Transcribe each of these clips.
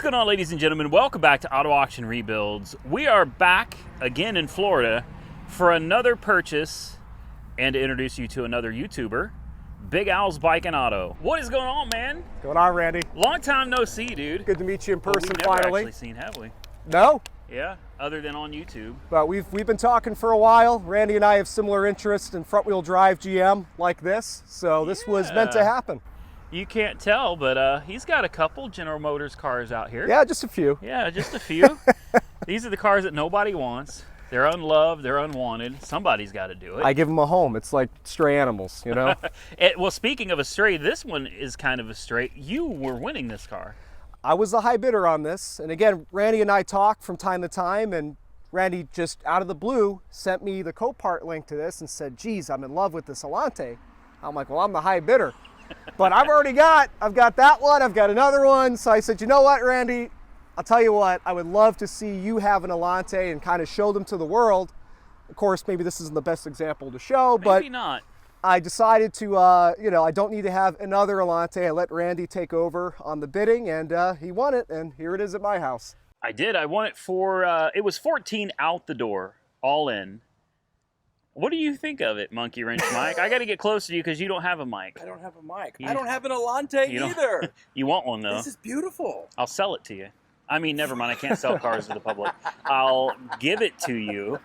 going on, ladies and gentlemen? Welcome back to Auto Auction Rebuilds. We are back again in Florida for another purchase and to introduce you to another YouTuber, Big Al's Bike and Auto. What is going on, man? What's going on, Randy? Long time no see, dude. Good to meet you in person, we've never finally. actually seen, have we? No, Yeah, other than on YouTube. but we've been talking for a while. Randy and I have similar interests in front-wheel drive GM like this, so this was meant to happen. You can't tell, but he's got a couple General Motors cars out here. Yeah, just a few. Yeah, just a few. These are the cars that nobody wants. They're unloved, they're unwanted. Somebody's got to do it. I give them a home. It's like stray animals, you know? Well, speaking of a stray, this one is kind of a stray. You were winning this car. I was the high bidder on this, and again, Randy and I talk from time to time, and Randy just out of the blue sent me the Copart link to this and said, geez, I'm in love with this Allante. I'm like, well, I'm the high bidder. But I've got that one, I've got another one. So I said, you know what, Randy, I'll tell you what, I would love to see you have an Allante and kind of show them to the world. Of course, maybe this isn't the best example to show, but Maybe not. I decided to, I don't need to have another Allante. I let Randy take over on the bidding, and he won it, and here it is at my house. I did. I won it for, it was 14 out the door, all in. What do you think of it, Monkey Wrench Mike? I got to get close to you because you don't have a mic. I don't have a mic. I don't have an Allante either. You want one, though. This is beautiful. I'll sell it to you. I mean, never mind. I can't sell cars to the public. I'll give it to you.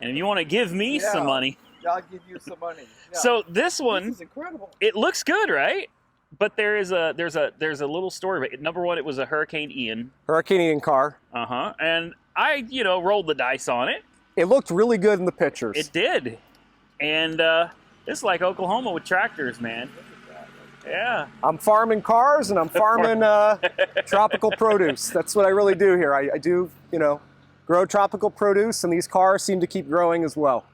And if you want to give me some money. I'll give you some money. Yeah. So this one, this is incredible. It looks good, right? But there's a little story. Number one, it was a Hurricane Ian. Hurricane Ian car. And I, rolled the dice on it. It looked really good in the pictures. It did. And it's like Oklahoma with tractors, man. Yeah. I'm farming cars and I'm farming tropical produce. That's what I really do here. I do, grow tropical produce, and these cars seem to keep growing as well.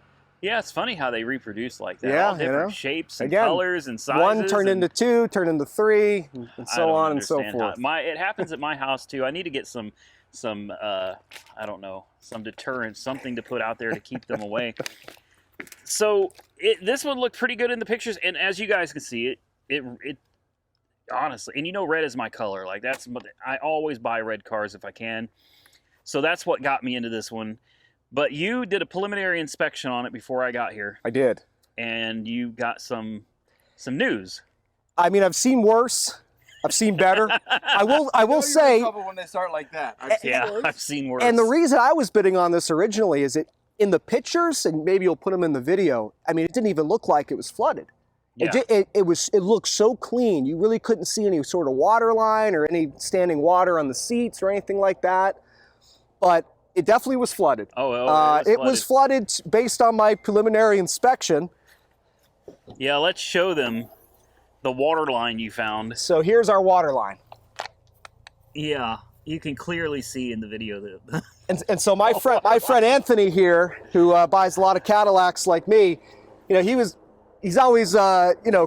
Yeah, it's funny how they reproduce like that. Yeah, all different shapes and again, colors and sizes. One turned into two, turned into three, and so on and so forth. It happens at my house too. I need to get some I don't know, some deterrent, something to put out there to keep them away. So this one looked pretty good in the pictures, and as you guys can see, it honestly, and red is my color. Like I always buy red cars if I can. So that's what got me into this one. But you did a preliminary inspection on it before I got here. I did. And you got some news. I mean, I've seen worse. I've seen better. I will say. You're in trouble when they start like that. I've seen worse. And the reason I was bidding on this originally is in the pictures, and maybe you'll put them in the video. I mean, it didn't even look like it was flooded. Yeah. It looked so clean. You really couldn't see any sort of water line or any standing water on the seats or anything like that. But it definitely was flooded. It was flooded based on my preliminary inspection. Yeah, let's show them the water line you found. So here's our water line. Yeah, you can clearly see in the video that. And so my friend Anthony here, who buys a lot of Cadillacs like me, he's always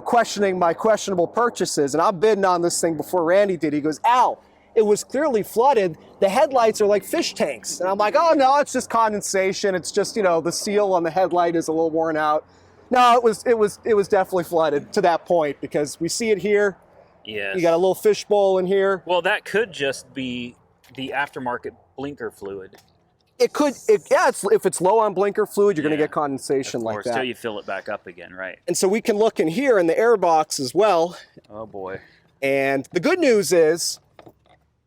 questioning my questionable purchases, and I'm bidding on this thing before Randy did. He goes, Al, it was clearly flooded. The headlights are like fish tanks. And I'm like, oh no, it's just condensation. It's just, the seal on the headlight is a little worn out. No, it was definitely flooded to that point, because we see it here. Yes. You got a little fishbowl in here. Well, that could just be the aftermarket blinker fluid. It could, if it's low on blinker fluid, you're going to get condensation like that. Until you fill it back up again, right? And so we can look in here in the air box as well. Oh boy. And the good news is,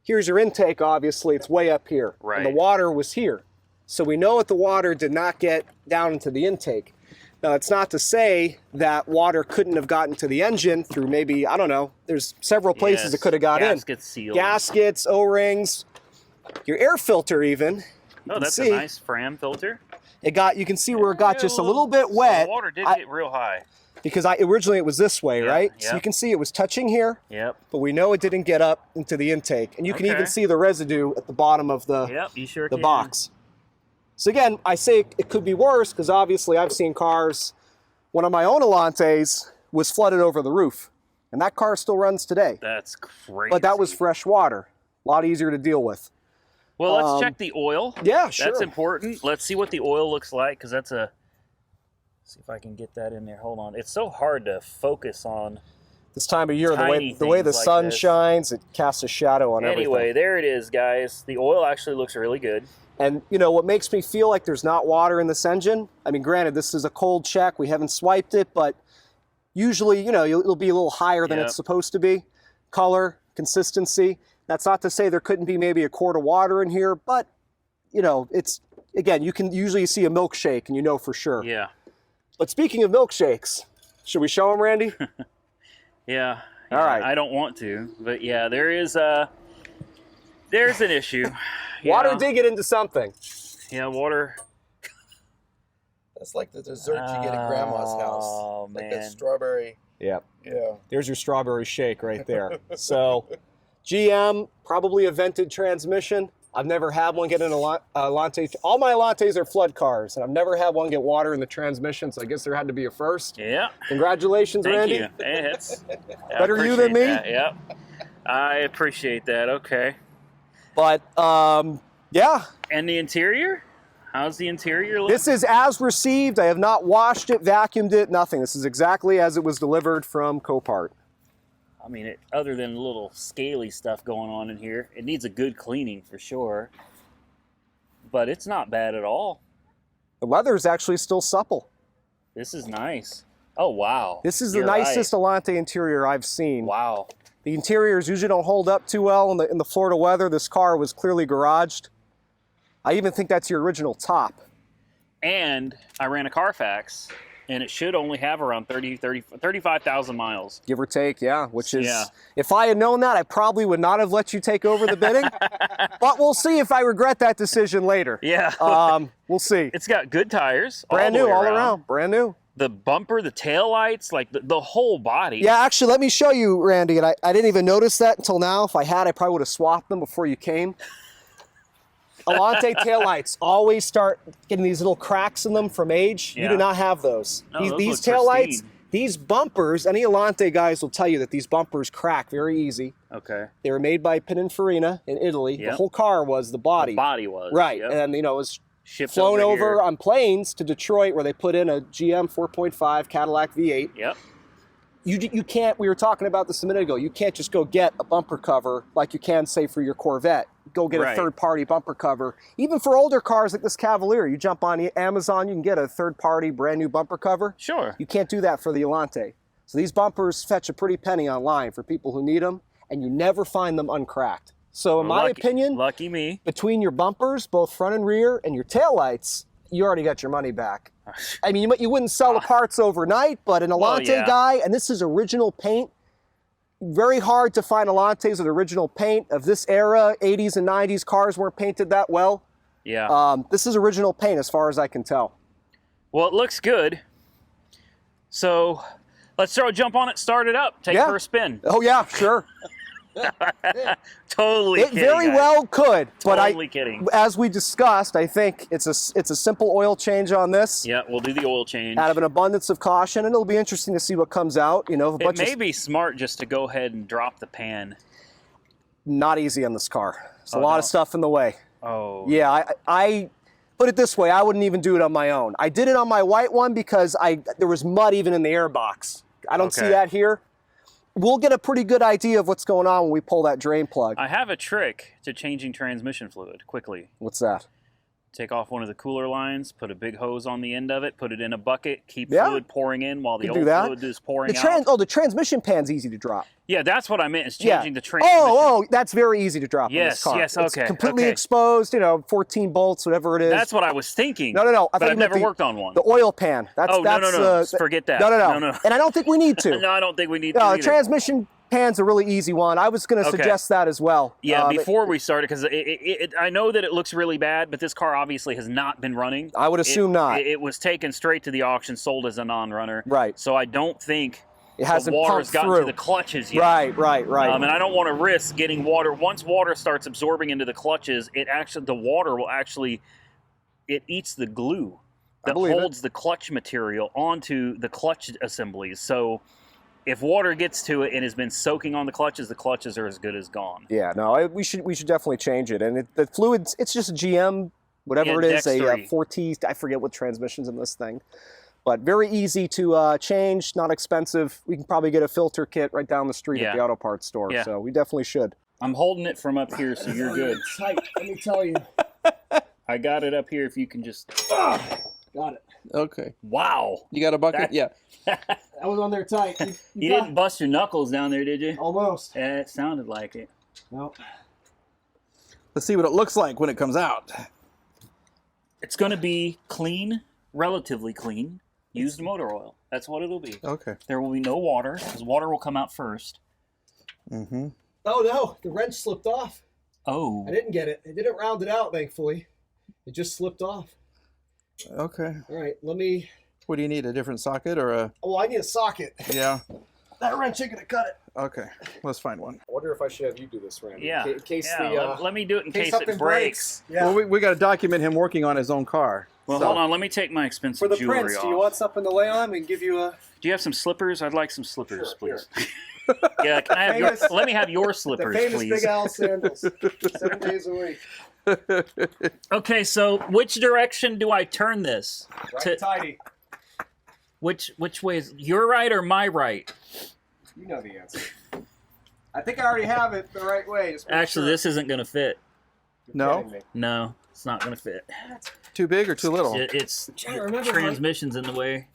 here's your intake, obviously, it's way up here. Right. And the water was here. So we know that the water did not get down into the intake. Now, it's not to say that water couldn't have gotten to the engine through maybe, I don't know, there's several places it could have got in. Gaskets sealed. Gaskets, O-rings, your air filter even. Oh, that's a nice Fram filter. You can see where it got just a little bit wet. The water did get real high. Because originally it was this way, right? Yep. So you can see it was touching here. Yep. But we know it didn't get up into the intake. And you can even see the residue at the bottom of the box. So again, I say it could be worse because obviously I've seen cars, one of my own Allantes was flooded over the roof. And that car still runs today. That's crazy. But that was fresh water. A lot easier to deal with. Well, let's check the oil. Yeah, sure. That's important. Let's see what the oil looks like, because that's see if I can get that in there. Hold on. It's so hard to focus on This time of year, Tiny the way the things like sun this. shines, it casts a shadow on everything. Anyway, there it is, guys. The oil actually looks really good. And you know what makes me feel like there's not water in this engine? I mean, granted, this is a cold check. We haven't swiped it, but usually, you know, it'll be a little higher than Yep. it's supposed to be. Color, consistency. That's not to say there couldn't be maybe a quart of water in here, but you know, it's, again, you can usually see a milkshake and you know for sure. Yeah. But speaking of milkshakes, should we show them, Randy? Yeah. All right. I don't want to, but yeah, there's an issue. Water Yeah. did get into something. Yeah, water. That's like the dessert you get at grandma's house. Oh, Like man. that strawberry. Yep. Yeah. There's your strawberry shake right there. So, GM, probably a vented transmission. I've never had one get an Allante. All my Allantes are flood cars, and I've never had one get water in the transmission, so I guess there had to be a first. Yeah. Congratulations, Thank Randy. you. Hey, I Better you than appreciate me? that. Yep. I appreciate that. Okay. But, yeah, And the interior? How's the interior look? this is as received. I have not washed it, vacuumed it, nothing. This is exactly as it was delivered from Copart. I mean, other than a little scaly stuff going on in here, it needs a good cleaning for sure. But it's not bad at all. The leather is actually still supple. This is nice. Oh, wow. This is the You're nicest right. Allante interior I've seen. Wow. The interiors usually don't hold up too well in the Florida weather. This car was clearly garaged. I even think that's your original top. And I ran a Carfax, and it should only have around 35,000 miles. Give or take, yeah, which is, Yeah. if I had known that, I probably would not have let you take over the bidding. But we'll see if I regret that decision later. Yeah. We'll see. It's got good tires. Brand all the new way all around, brand new. The bumper, the tail lights, like the whole body. Yeah, actually, let me show you, Randy, and I didn't even notice that until now. If I had, I probably would have swapped them before you came. Allante taillights always start getting these little cracks in them from age. You Yeah. do not have those. No, these those these look taillights, pristine. these bumpers, any Allante guys will tell you that these bumpers crack very easy. Okay. They were made by Pininfarina in Italy. The Yep. whole car was the body. The body was. Right, Yep. and you know, it was Shipped flown over here. on planes to Detroit where they put in a GM 4.5 Cadillac V8. Yep. You can't, we were talking about this a minute ago, you can't just go get a bumper cover like you can, say, for your Corvette. Go get a Right. third-party bumper cover. Even for older cars like this Cavalier, you jump on Amazon, you can get a third-party brand new bumper cover. Sure. You can't do that for the Allante. So these bumpers fetch a pretty penny online for people who need them, and you never find them uncracked. So in my Lucky- opinion, Lucky me. between your bumpers, both front and rear, and your taillights, you already got your money back. I mean, you wouldn't sell the parts overnight, but an Well, Allante yeah. guy, and this is original paint. Very hard to find Allantes with original paint of this era. 80s and 90s cars weren't painted that well. Yeah. This is original paint as far as I can tell. Well, it looks good. So let's throw a jump on it, start it up, take Yeah. it for a spin. Oh yeah, sure. Totally It kidding, very guys. well could, but Totally kidding. as we discussed, I think it's a simple oil change on this. Yeah, we'll do the oil change. Out of an abundance of caution, and it'll be interesting to see what comes out. You know, a It bunch may of be smart just to go ahead and drop the pan. not easy on this car. There's a Oh, lot no. of stuff in the way. Oh. Yeah, I put it this way, I wouldn't even do it on my own. I did it on my white one because there was mud even in the air box. I don't see Okay. that here. We'll get a pretty good idea of what's going on when we pull that drain plug. I have a trick to changing transmission fluid quickly. What's that? Take off one of the cooler lines, put a big hose on the end of it, put it in a bucket, keep Yeah. fluid pouring in while the Could do old that. fluid is pouring out. The transmission pan's easy to drop. Yeah, that's what I meant, is Yeah. changing the transmission. Oh, that's very easy to drop in Yes, this car. yes, It's okay, completely okay. exposed, 14 bolts, whatever it is. That's what I was thinking. No. I But thought you I've meant never worked on one. The oil pan. That's Oh, no, that's forget that. No. No. And I don't think we need to. No, I don't think we need to No, the either. transmission pan's a really easy one. I was going to Okay. suggest that as well. Yeah, before we started, because I know that it looks really bad, but this car obviously has not been running. I would assume not. It was taken straight to the auction, sold as a non-runner. Right. So I don't think It hasn't the water's pumped gotten through. to the clutches yet. Right. And I don't want to risk getting water. Once water starts absorbing into the clutches, the water will actually, it eats the glue that believe it. holds the clutch material onto the clutch assemblies. So if water gets to it and has been soaking on the clutches are as good as gone. Yeah, no, we should definitely change it. And the fluids, it's just a GM, whatever Yeah, it is, a Dex 3. 4T. I forget what transmission's in this thing. But very easy to change, not expensive. We can probably get a filter kit right down the street at the auto parts store. Yeah. So we definitely should. I'm holding it from up here, so you're good. Tight, let me tell you. I got it up here if you can just... Got it. Okay. Wow. You got a bucket? Yeah. That was on there tight. You didn't bust your knuckles down there, did you? Almost. Yeah, it sounded like it. No. Let's see what it looks like when it comes out. It's going to be clean, relatively clean, used motor oil. That's what it'll be. Okay. There will be no water, because water will come out first. Mm-hmm. Oh no, the wrench slipped off. Oh. I didn't get it. It didn't round it out, thankfully. It just slipped off. Okay. All right, let me... What do you need? A different socket or a... Oh, I need a socket. Yeah. That wrench ain't gonna cut it. Okay. Let's find one. I wonder if I should have you do this, Randy. Yeah. In case Yeah, let me do it in case something it breaks. Yeah. Well, we got to document him working on his own car. Well, So- hold on. Let me take my expensive For the jewelry prints, off. do you want something to lay on and give you a... Do you have some slippers? I'd like some slippers, Sure, please. Yeah, can I have your, Famous- let me have your The slippers, famous please. Big Al sandals. 7 days a week. Okay, so which direction do I turn this? Right To- tidy. Which way is your right or my right? You know the answer. I think I already have it the right way. Just make Actually, sure. this isn't going to fit. You're No? kidding me. No, it's not going to fit. Too big or too little? It's Yeah, remember transmission's in the way.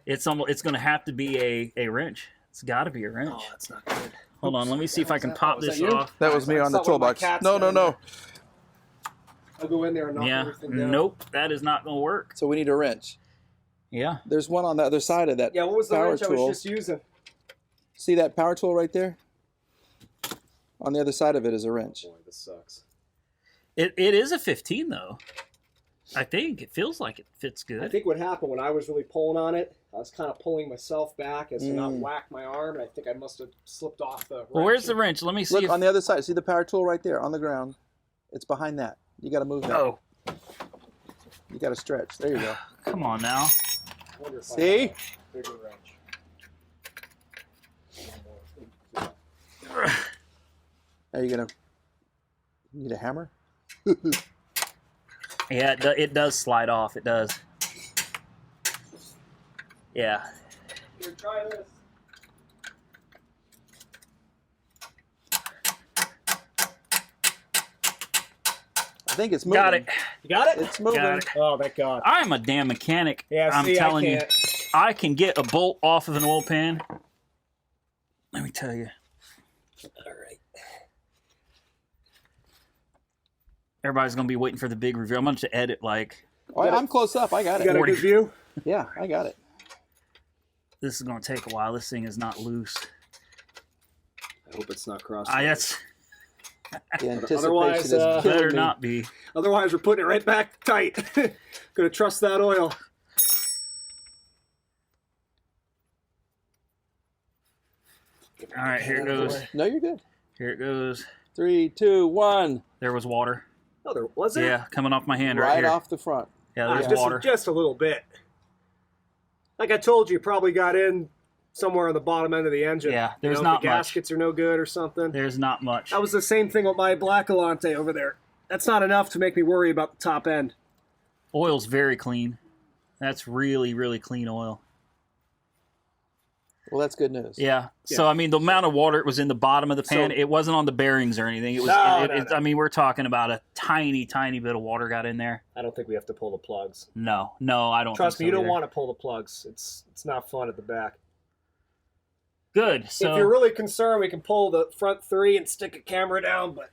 It's almost. It's going to have to be a wrench. It's got to be a wrench. Oh, that's not good. Hold on, let me see if I can Was pop that this you? off. That was me I on the saw one of my toolbox. cats No, no, down no. there. I'll go in there and knock Yeah, everything down. nope, that is not going to work. So we need a wrench. Yeah, There's one on the other side of that Yeah, what was the power wrench I tool. was just using? See that power tool right there? On the other side of it is a wrench. Boy, this sucks. it is a 15 though. I think it feels like it fits I good. think what happened when I was really pulling on it, I was kind of pulling myself back as to not whack my arm, and I think I must have slipped off the wrench. Well, where's the wrench? Let me see. Look if, on the other side. See the power tool right there on the ground? It's behind that. You got to move that. Oh, You got to stretch. There you go. come on now. I wonder if I See? have a bigger wrench. Are you gonna need a hammer? Yeah, it does slide off. It does. Yeah. Here, try this. I think it's moving. Got it. You got it? It's moving. Got it. Oh, thank God. I'm a damn mechanic. Yeah, I'm see, telling I you, can't. I can get a bolt off of an oil pan. Let me tell you. All right. Everybody's gonna be waiting for the big review. I'm gonna have to edit like Oh, I'm close up. I got You got it. a 40. good view? Yeah, I got it. this is gonna take a while. This thing is not loose. I hope it's not crossed. That's The anticipation Otherwise, is killing better me. not be. Otherwise, we're putting it right back tight. Gonna trust that oil. All right, here it goes. No, you're good. Here it goes. 3, 2, 1. There was water. Oh, there was it? Yeah, coming off my hand right, Right here. off the front. Yeah, there's just, water. just a little bit. Like I told you, probably got in somewhere on the bottom end of the engine. Yeah, You there's know, not if the much. gaskets are no good or something. There's not much. That was the same thing with my black Allante over there. That's not enough to make me worry about the top end. Oil's very clean. That's really, really clean oil. Well, that's good news. Yeah. So I mean, the amount of water it was in the bottom of the pan, So- it wasn't on the bearings or anything. It was. No, no. I mean, we're talking about a tiny, tiny bit of water got in there. I don't think we have to pull the plugs. No, I don't. Trust think me, you so don't either. want to pull the plugs. It's not fun at the back. Good. So if you're really concerned, we can pull the front 3 and stick a camera down. But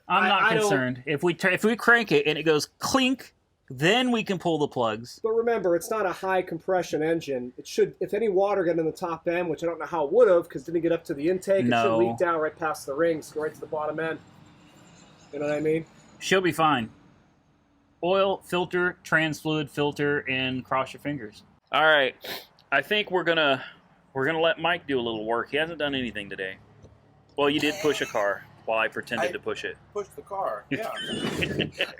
I'm not I don't- concerned. If we crank it and it goes clink, then we can pull the plugs. But remember, it's not a high compression engine. It should, if any water got in the top end, which I don't know how it would have, because it didn't get up to the intake, it No. should leak down right past the rings, go right to the bottom end. You know what I mean? She'll be fine. Oil, filter, trans fluid, filter, and cross your fingers. All right. I think we're gonna let Mike do a little work. He hasn't done anything today. Well, you did push a car while I pretended to push it. Push the car. Yeah. I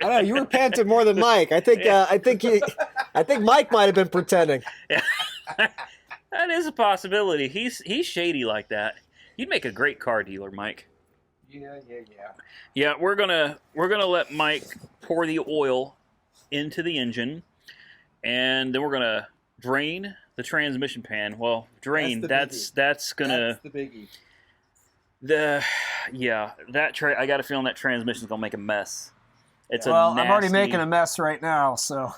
don't know. You were panting more than Mike. I think. I think Mike might have been pretending. That is a possibility. He's shady like that. You'd make a great car dealer, Mike. Yeah. Yeah, we're gonna let Mike pour the oil into the engine, and then we're gonna drain the transmission pan. Well, drain. That's Gonna the biggie. I got a feeling that transmission's gonna make a mess. It's Well, a I'm already nasty- making a mess right now, so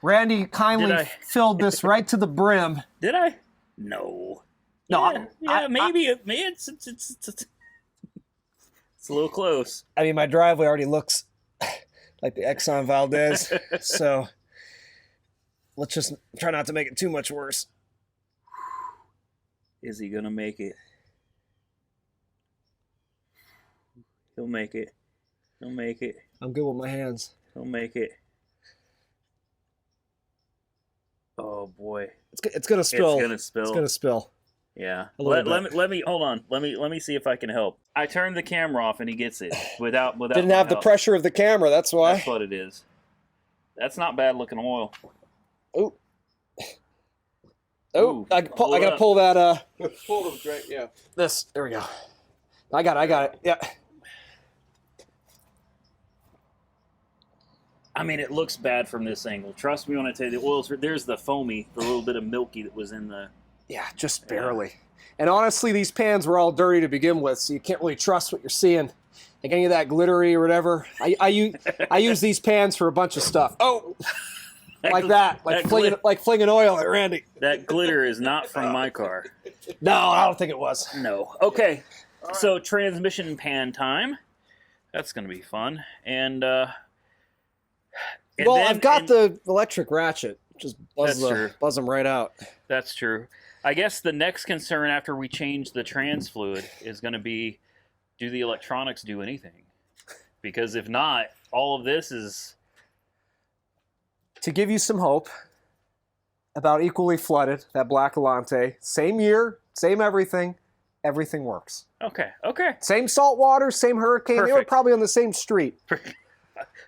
Randy kindly Did I- filled this right to the brim. Did I? No. No, Maybe it's a little close. I mean, my driveway already looks like the Exxon Valdez, so let's just try not to make it too much worse. Is he gonna make it? He'll make it. He'll make it. I'm good with my hands. He'll make it. Oh boy. It's gonna spill. It's gonna spill. It's gonna spill. Yeah. A little Let me hold on. Let me see if I can help. I turned the camera off and he gets it without Didn't have the help. pressure of the camera. That's why. That's what it is. That's not bad looking oil. Oh, Ooh, I gotta pull that. Pull them right, yeah. This. There we go. I got it. Yeah. I mean, it looks bad from this angle. Trust me when I tell you, the oils. There's the foamy, the little bit of milky that was in the. Yeah, just barely. And honestly, these pans were all dirty to begin with, so you can't really trust what you're seeing. Like any of that glittery or whatever. I use these pans for a bunch of stuff. Oh, like that, like flinging oil at Randy. That glitter is not from my car. No, I don't think it was. No. Okay. So transmission pan time. That's gonna be fun. And Well, then- I've got the electric ratchet. Just That's true. buzz them right out. That's true. I guess the next concern after we change the trans fluid is going to be, do the electronics do anything? Because if not, all of this is... To give you some hope, about equally flooded, that black Allante. Same year, same everything. Everything works. Okay. Same salt water, same hurricane. They were Perfect. probably on the same street. Perfect.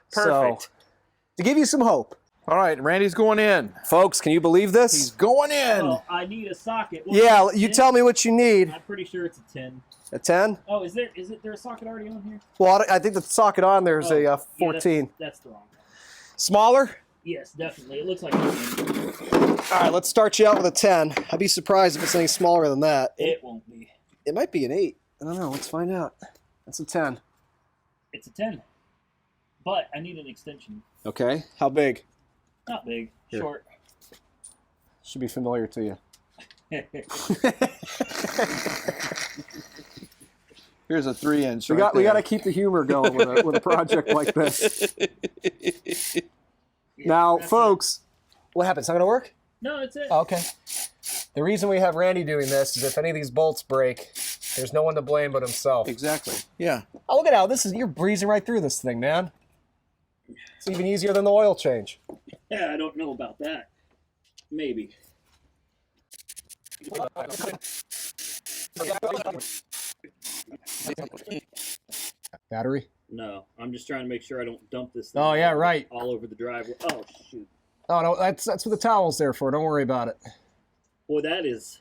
So, to give you some hope. All right, Randy's going in. Folks, can you believe this? He's going in. Well, I need a socket. Yeah, you tell me what you need. I'm pretty sure it's a 10. A 10? Oh, is there a socket already on here? Well, I think the socket on there is a 14. Yeah, that's the wrong one. Smaller? Yes, definitely. It looks like a 10. All right, let's start you out with a 10. I'd be surprised if it's any smaller than that. It won't be. It might be an 8. I don't know. Let's find out. That's a 10. It's a 10. But I need an extension. Okay. How big? Not big. Here. Short. Should be familiar to you. Here's a 3-inch. We got to keep the humor going with a project like this. Now, folks, what happened? It's not going to work? No, it's it. Oh, okay. The reason we have Randy doing this is if any of these bolts break, there's no one to blame but himself. Exactly. Yeah. Oh, look at how you're breezing right through this thing, man. It's even easier than the oil change. Yeah, I don't know about that. Maybe. Battery? No, I'm just trying to make sure I don't dump this thing Oh, yeah, right. all over the driveway. Oh, shoot. Oh, no, that's what the towel's there for. Don't worry about it. Boy, that is...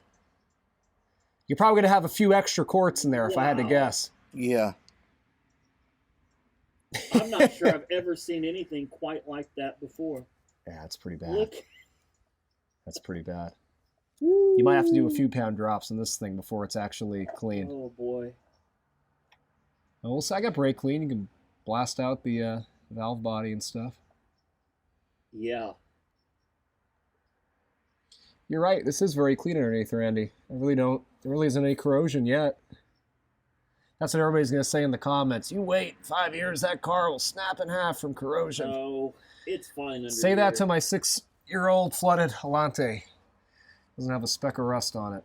You're probably going to have a few extra quarts in there if I had to Wow. guess. Yeah. I'm not sure I've ever seen anything quite like that before. Yeah, that's pretty bad. Look. That's pretty bad. You might have to do a few pound drops in this thing before it's actually clean. Oh, boy. Well, so I got brake clean. You can blast out the valve body and stuff. Yeah. You're right. This is very clean underneath, Randy. There really isn't any corrosion yet. That's what everybody's going to say in the comments. You wait 5 years, that car will snap in half from corrosion. Oh, it's fine under Say that to here. my 6-year-old flooded Allante. Doesn't have a speck of rust on it.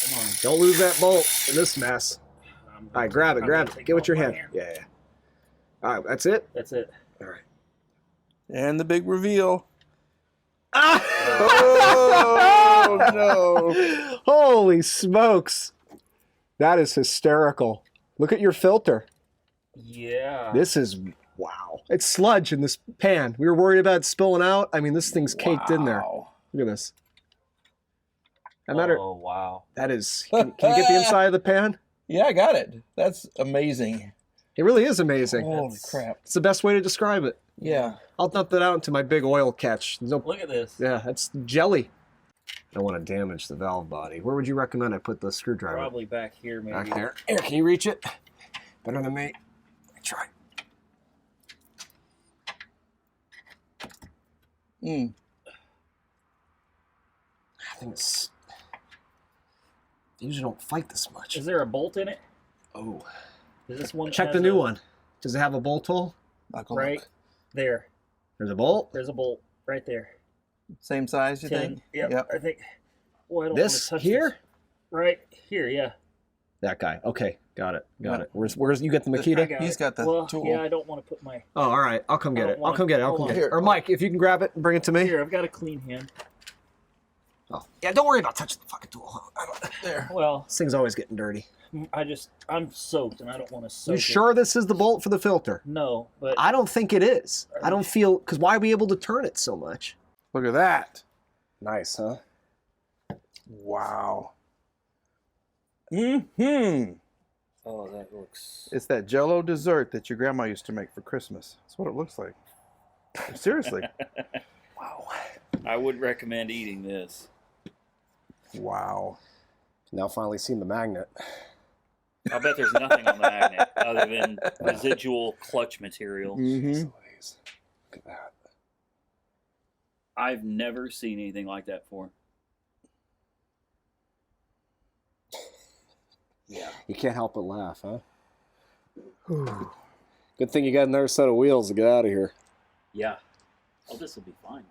Come on, don't lose that bolt in this mess. All right, grab it. Get with your hand. Yeah. All right, that's it? That's it. All right. And the big reveal. Oh, no. Holy smokes. That is hysterical. Look at your filter. Yeah. This is, wow. It's sludge in this pan. We were worried about it spilling out. I mean, this thing's caked in there. Wow. Look at this. No matter, Oh, wow. that is, can you get the inside of the pan? Yeah, I got it. That's amazing. It really is amazing. Holy crap. It's the best way to describe it. Yeah. I'll dump that out into my big oil catch. No, Look at this. yeah, that's jelly. I don't want to damage the valve body. Where would you recommend I put the screwdriver? Probably back here, maybe. Back there. Here, can you reach it? Better than me. Try. Mm. I think it's... They usually don't fight this much. Is there a bolt in it? Oh. Is this one? Check the new one. Does it have a bolt hole? Not gonna Right look. there. There's a bolt? There's a bolt right there. Same size, you 10. think? Yep. I think. Well, I don't This wanna touch here? this. Right here, yeah. That guy. Okay, got it. Got Yeah. it. Where's you get the I Makita? got He's it. got the well, tool. Yeah, I don't want to put my. Oh, all right. I'll come get I it. don't I'll come get it. I'll come want- get it. hold Or on. Mike, if you can grab it and bring it to me. Here, I've got a clean hand. Oh. Yeah, don't worry about touching the fucking tool. I don't, There. Well, this thing's always getting dirty. I'm soaked and I don't want to soak. You sure this is the bolt for the filter? No, but I don't think it is. I don't feel, because why are we able to turn it so much? Look at that. Nice, huh? Wow. Mm-hmm. oh, that looks. It's that Jell-O dessert that your grandma used to make for Christmas. That's what it looks like. Seriously. Wow. I would recommend eating this. Wow. Now finally seen the magnet. I bet there's nothing on the magnet other than residual clutch material. Mm-hmm. Look at that. I've never seen anything like that before. Yeah. You can't help but laugh, huh? Good thing you got another set of wheels to get out of here. Yeah. Oh, this will be fine, man.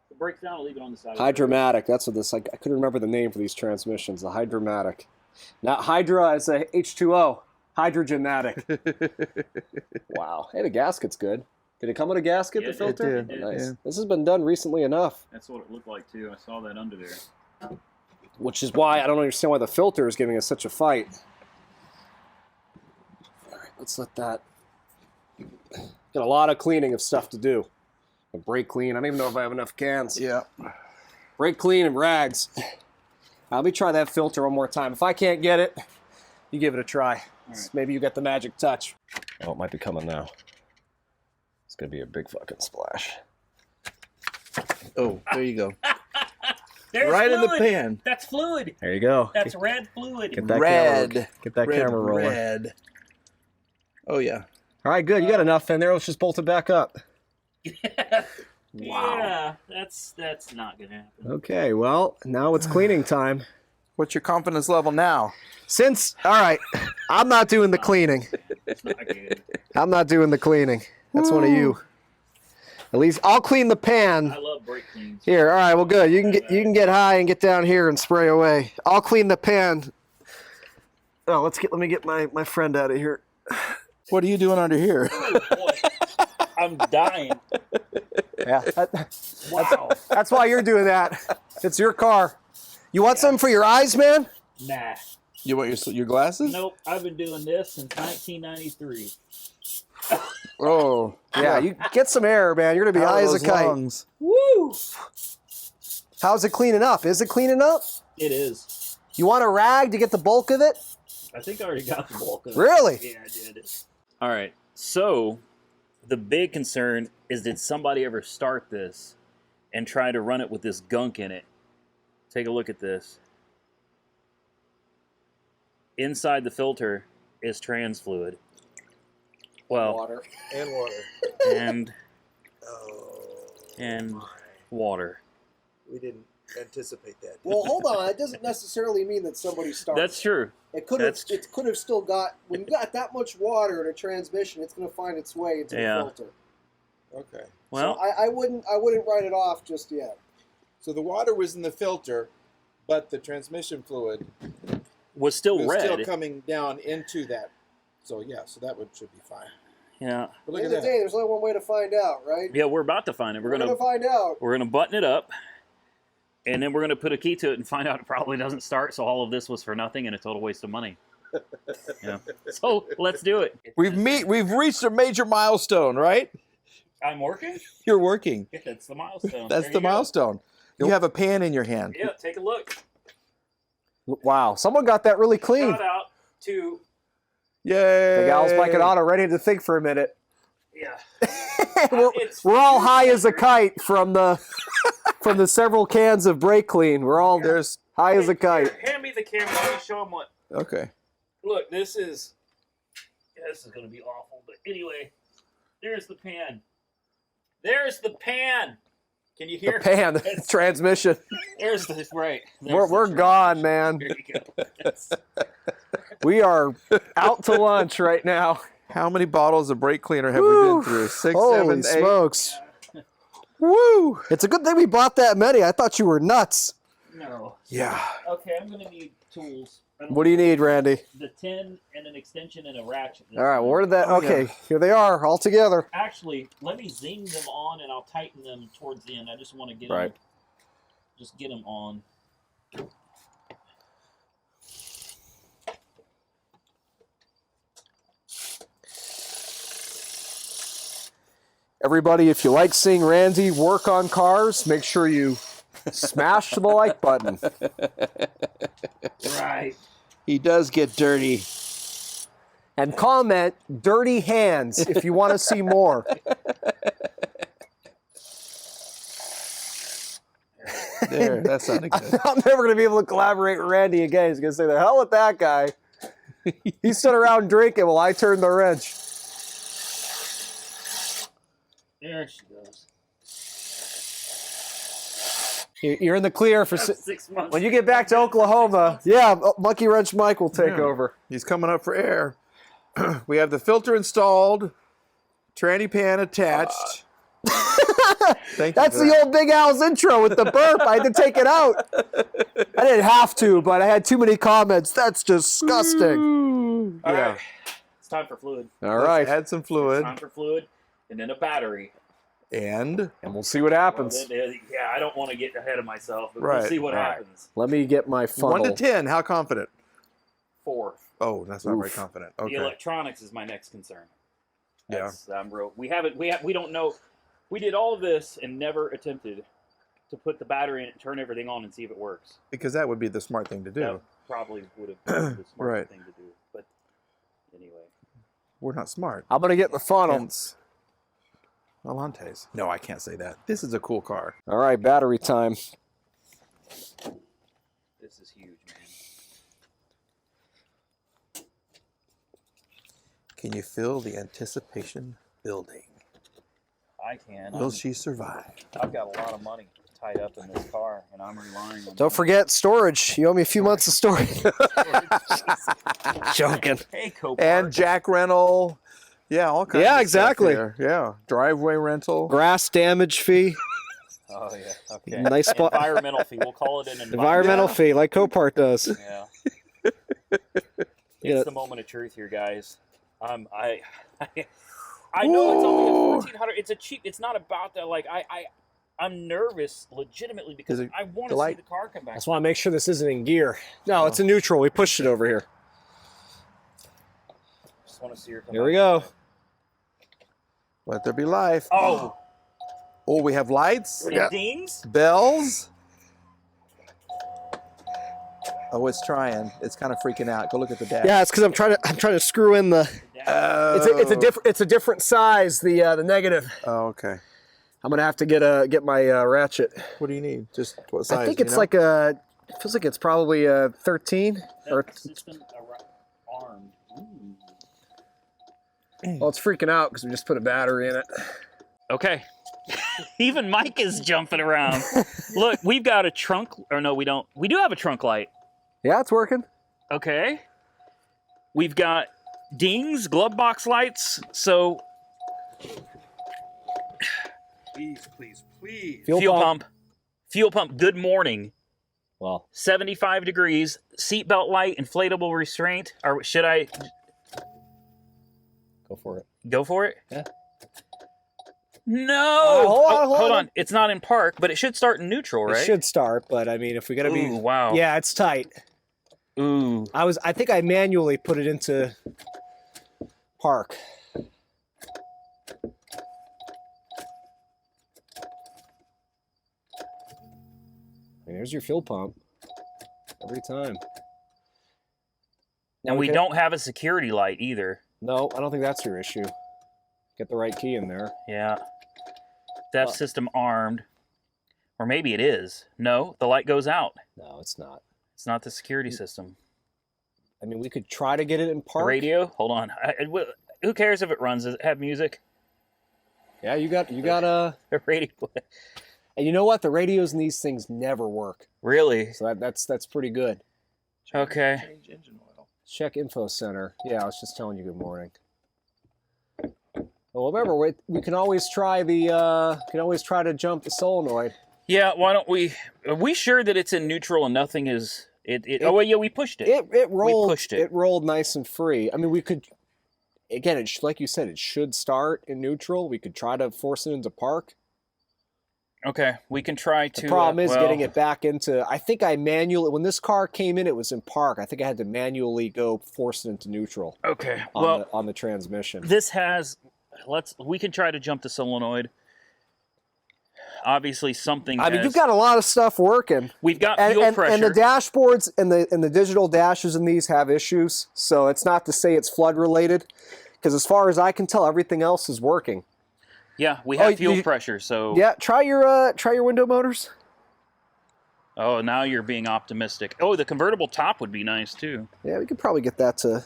If it breaks down, I'll leave it on the side. Of the road. Hydromatic. That's what this. I couldn't remember the name for these transmissions. The Hydromatic. Not Hydra as a H2O. Hydrogenmatic. Wow. Hey, the gasket's good. Did it come with a gasket, Yeah, the filter? it did. Nice. Yeah. This has been done recently enough, That's what it looked like too. I saw that under there. which is why I don't understand why the filter is giving us such a fight. All right, let's let that. Got a lot of cleaning of stuff to do. A brake clean. I don't even know if I have enough cans. Yeah. Brake clean and rags. Let me try that filter one more time. If I can't get it, you give it a try. right. Maybe you get the magic touch. Oh, it might be coming now. It's going to be a big fucking splash. Oh, there you go. There's Right in the fluid. pan. That's fluid. There you go. That's red fluid. Get that Red. camera, get that camera rolling. Red. Oh, yeah. All right, good. You got enough in there. Let's just bolt it back up. Yeah, that's not gonna happen. Okay, well, now it's cleaning time. What's your confidence level now? All right, I'm not doing the cleaning. It's not good. I'm not doing the cleaning. That's one of you. At least I'll clean the pan. I love brake cleans. Here, all right, well, good. You can get high and get down here and spray away. I'll clean the pan. Oh, let me get my friend out of here. What are you doing under here? Oh, boy. I'm dying. Yeah, Wow. that's why you're doing that. It's your car. You want something for your eyes, man? Nah. You want your glasses? Nope. I've been doing this since 1993. Oh. Yeah, you get some air, man. You're gonna be Out of high as a those kite. lungs. Woo! How's it cleaning up? Is it cleaning up? It is. You want a rag to get the bulk of it? I think I already got the bulk of it. Really? Yeah, I did. All right. So, the big concern is, did somebody ever start this and try to run it with this gunk in it? Take a look at this. Inside the filter is trans fluid. Well, Water. And water. and water. We didn't anticipate that. Well, hold on. It doesn't necessarily mean that somebody started. That's true. It could have. that's It could have still got. When you got that much water in a transmission, it's going to find its way into Yeah. the filter. Okay. Well, So I wouldn't write it off just yet. So the water was in the filter, but the transmission fluid was still was red. still coming down into that. So yeah, so that should be fine. Yeah. But At look the at end of the that. day, there's only one way to find out, right? Yeah, we're about to find it. We're gonna find out. We're gonna button it up, and then we're gonna put a key to it and find out it probably doesn't start. So all of this was for nothing and a total waste of money. Yeah. So let's do it. We've reached a major milestone, right? I'm working. You're working. That's the milestone. That's There the you go. milestone. You have a pan in your hand. Yeah, take a look. Wow, someone got that really clean. Shout out to Yay! Big Al's Mike and Otto ready to think for a minute. Yeah. We're all high as a kite from the several cans of brake clean. We're all There's high as a kite. Here, hand me the camera. Let me show them what. okay. Look, this is going to be awful. But anyway, there's the pan. There's the pan. Can you hear? The pan, transmission. There's the right. We're gone, man. There you go. We are out to lunch right now. How many bottles of brake cleaner have we been through? 6, Holy 7, 8. smokes. Woo! It's a good thing we bought that many. I thought you were nuts. No. Yeah. Okay, I'm going to need tools. What do you need, Randy? The 10 and an extension and a ratchet. All right, well, where did that? Oh, Okay, yeah. here they are, all together. Actually, let me zing them on and I'll tighten them towards the end. I just want to get Right. them, just get them on. Everybody, if you like seeing Randy work on cars, make sure you smash the like button. Right. He does get dirty. And comment dirty hands if you want to see more. There, that sounded good. I'm never going to be able to collaborate with Randy again. He's going to say, the hell with that guy. He stood around drinking while I turned the wrench. There she goes. You're in the clear for 6 months. when you get back to Oklahoma. Yeah, Monkey Wrench Mike will take Yeah. over. He's coming up for air. We have the filter installed, tranny pan attached. Thank you That's for the that. old Big Al's intro with the burp. I had to take it out. I didn't have to, but I had too many comments. That's disgusting. All Yeah. right. It's time for fluid. All Let's right, add some fluid Time for fluid, and then a battery. and and we'll see what happens. Yeah, I don't want to get ahead of myself, but Right. we'll see what All right. happens. Let me get my funnel. 1 to 10. How confident? 4. Oh, that's not very Oof. confident. The Okay. electronics is my next concern. Yeah. That's, we don't know. We did all of this and never attempted to put the battery in it, turn everything on, and see if it works. Because that would be the smart thing to do. That probably would have been the smart Right. thing to do. But anyway. We're not smart. I'm going to get the funnel. Hence, Allantes. No, I can't say that. This is a cool car. All right, battery time. This is huge, man. Can you feel the anticipation building? I can. Will she survive? I've got a lot of money tied up in this car, and I'm relying on. Don't forget storage. You owe me a few months of storage. Joking. Hey, Copart. And Jack rental. Yeah, all kinds Yeah, of exactly. stuff here. Yeah. Driveway rental. Grass damage fee. Oh yeah. Okay. Nice spot. Environmental fee. We'll call it an Environmental fee, like Copart does. Yeah. Yeah. It's the moment of truth here, guys. I know it's only a 1,400. It's a cheap. It's not about that. Like I'm nervous, legitimately, because Is it I want the to see light? the car come I back. just want to make sure this isn't in gear. No, it's in neutral. We pushed it over here. Just want to see her come Here back. we go. Let there be life. Oh, Oh, we have lights. it dings. Bells. Oh, it's trying. It's kind of freaking out. Go look at the dash. Yeah, it's because I'm trying to screw in the. It's a different size. The negative. Oh, okay. I'm gonna have to get my ratchet. What do you need? Just what size? I think do you it's know? like a. It feels like it's probably a 13 or. That system armed. Well, it's freaking out because we just put a battery in it. Okay. Even Mike is jumping around. Look, we've got a trunk. Or no, we don't. We do have a trunk light. Yeah, it's working. Okay. We've got dings, glove box lights. So Please, please, please. fuel pump. Fuel pump. Good morning. Well, 75 degrees. Seatbelt light. Inflatable restraint. Or should I go for it. go for it? Yeah. No. Hold on. It's not in park, but it should start in neutral, right? It should start, but I mean, if we gotta be. Ooh, wow. Yeah, it's tight. Ooh. I think I manually put it into park. There's your fuel pump. Every time. And we Okay. don't have a security light either. No, I don't think that's your issue. Get the right key in there. Yeah. Theft system armed. Or maybe it is. No, the light goes out. No, it's not. It's not the security system. I mean, we could try to get it in The park. radio? Hold on. Who cares if it runs? Does it have music? Yeah, you got a. The radio. And you know what? The radios in these things never work. Really? So that's pretty good. Okay. Change engine oil. Check info center. Yeah, I was just telling you good morning. Well, remember, we can always try to jump the solenoid. Yeah, why don't we... Are we sure that it's in neutral and nothing is... oh, well, yeah, we pushed it. It rolled. We pushed it. It rolled nice and free. I mean, we could... Again, like you said, it should start in neutral. We could try to force it into park. Okay, we can try to... The problem is well, getting it back into... I think I manually... When this car came in, it was in park. I think I had to manually go force it into neutral Okay, on the transmission. this has... We can try to jump the solenoid. Obviously, something. I mean, you've got a lot of stuff working. We've got And, fuel and, pressure. and the dashboards and the digital dashes in these have issues. So it's not to say it's flood related, because as far as I can tell, everything else is working. Yeah, we have Oh, fuel you- pressure. So Yeah, try your window motors. Oh, now you're being optimistic. Oh, the convertible top would be nice too. Yeah, we could probably get that to.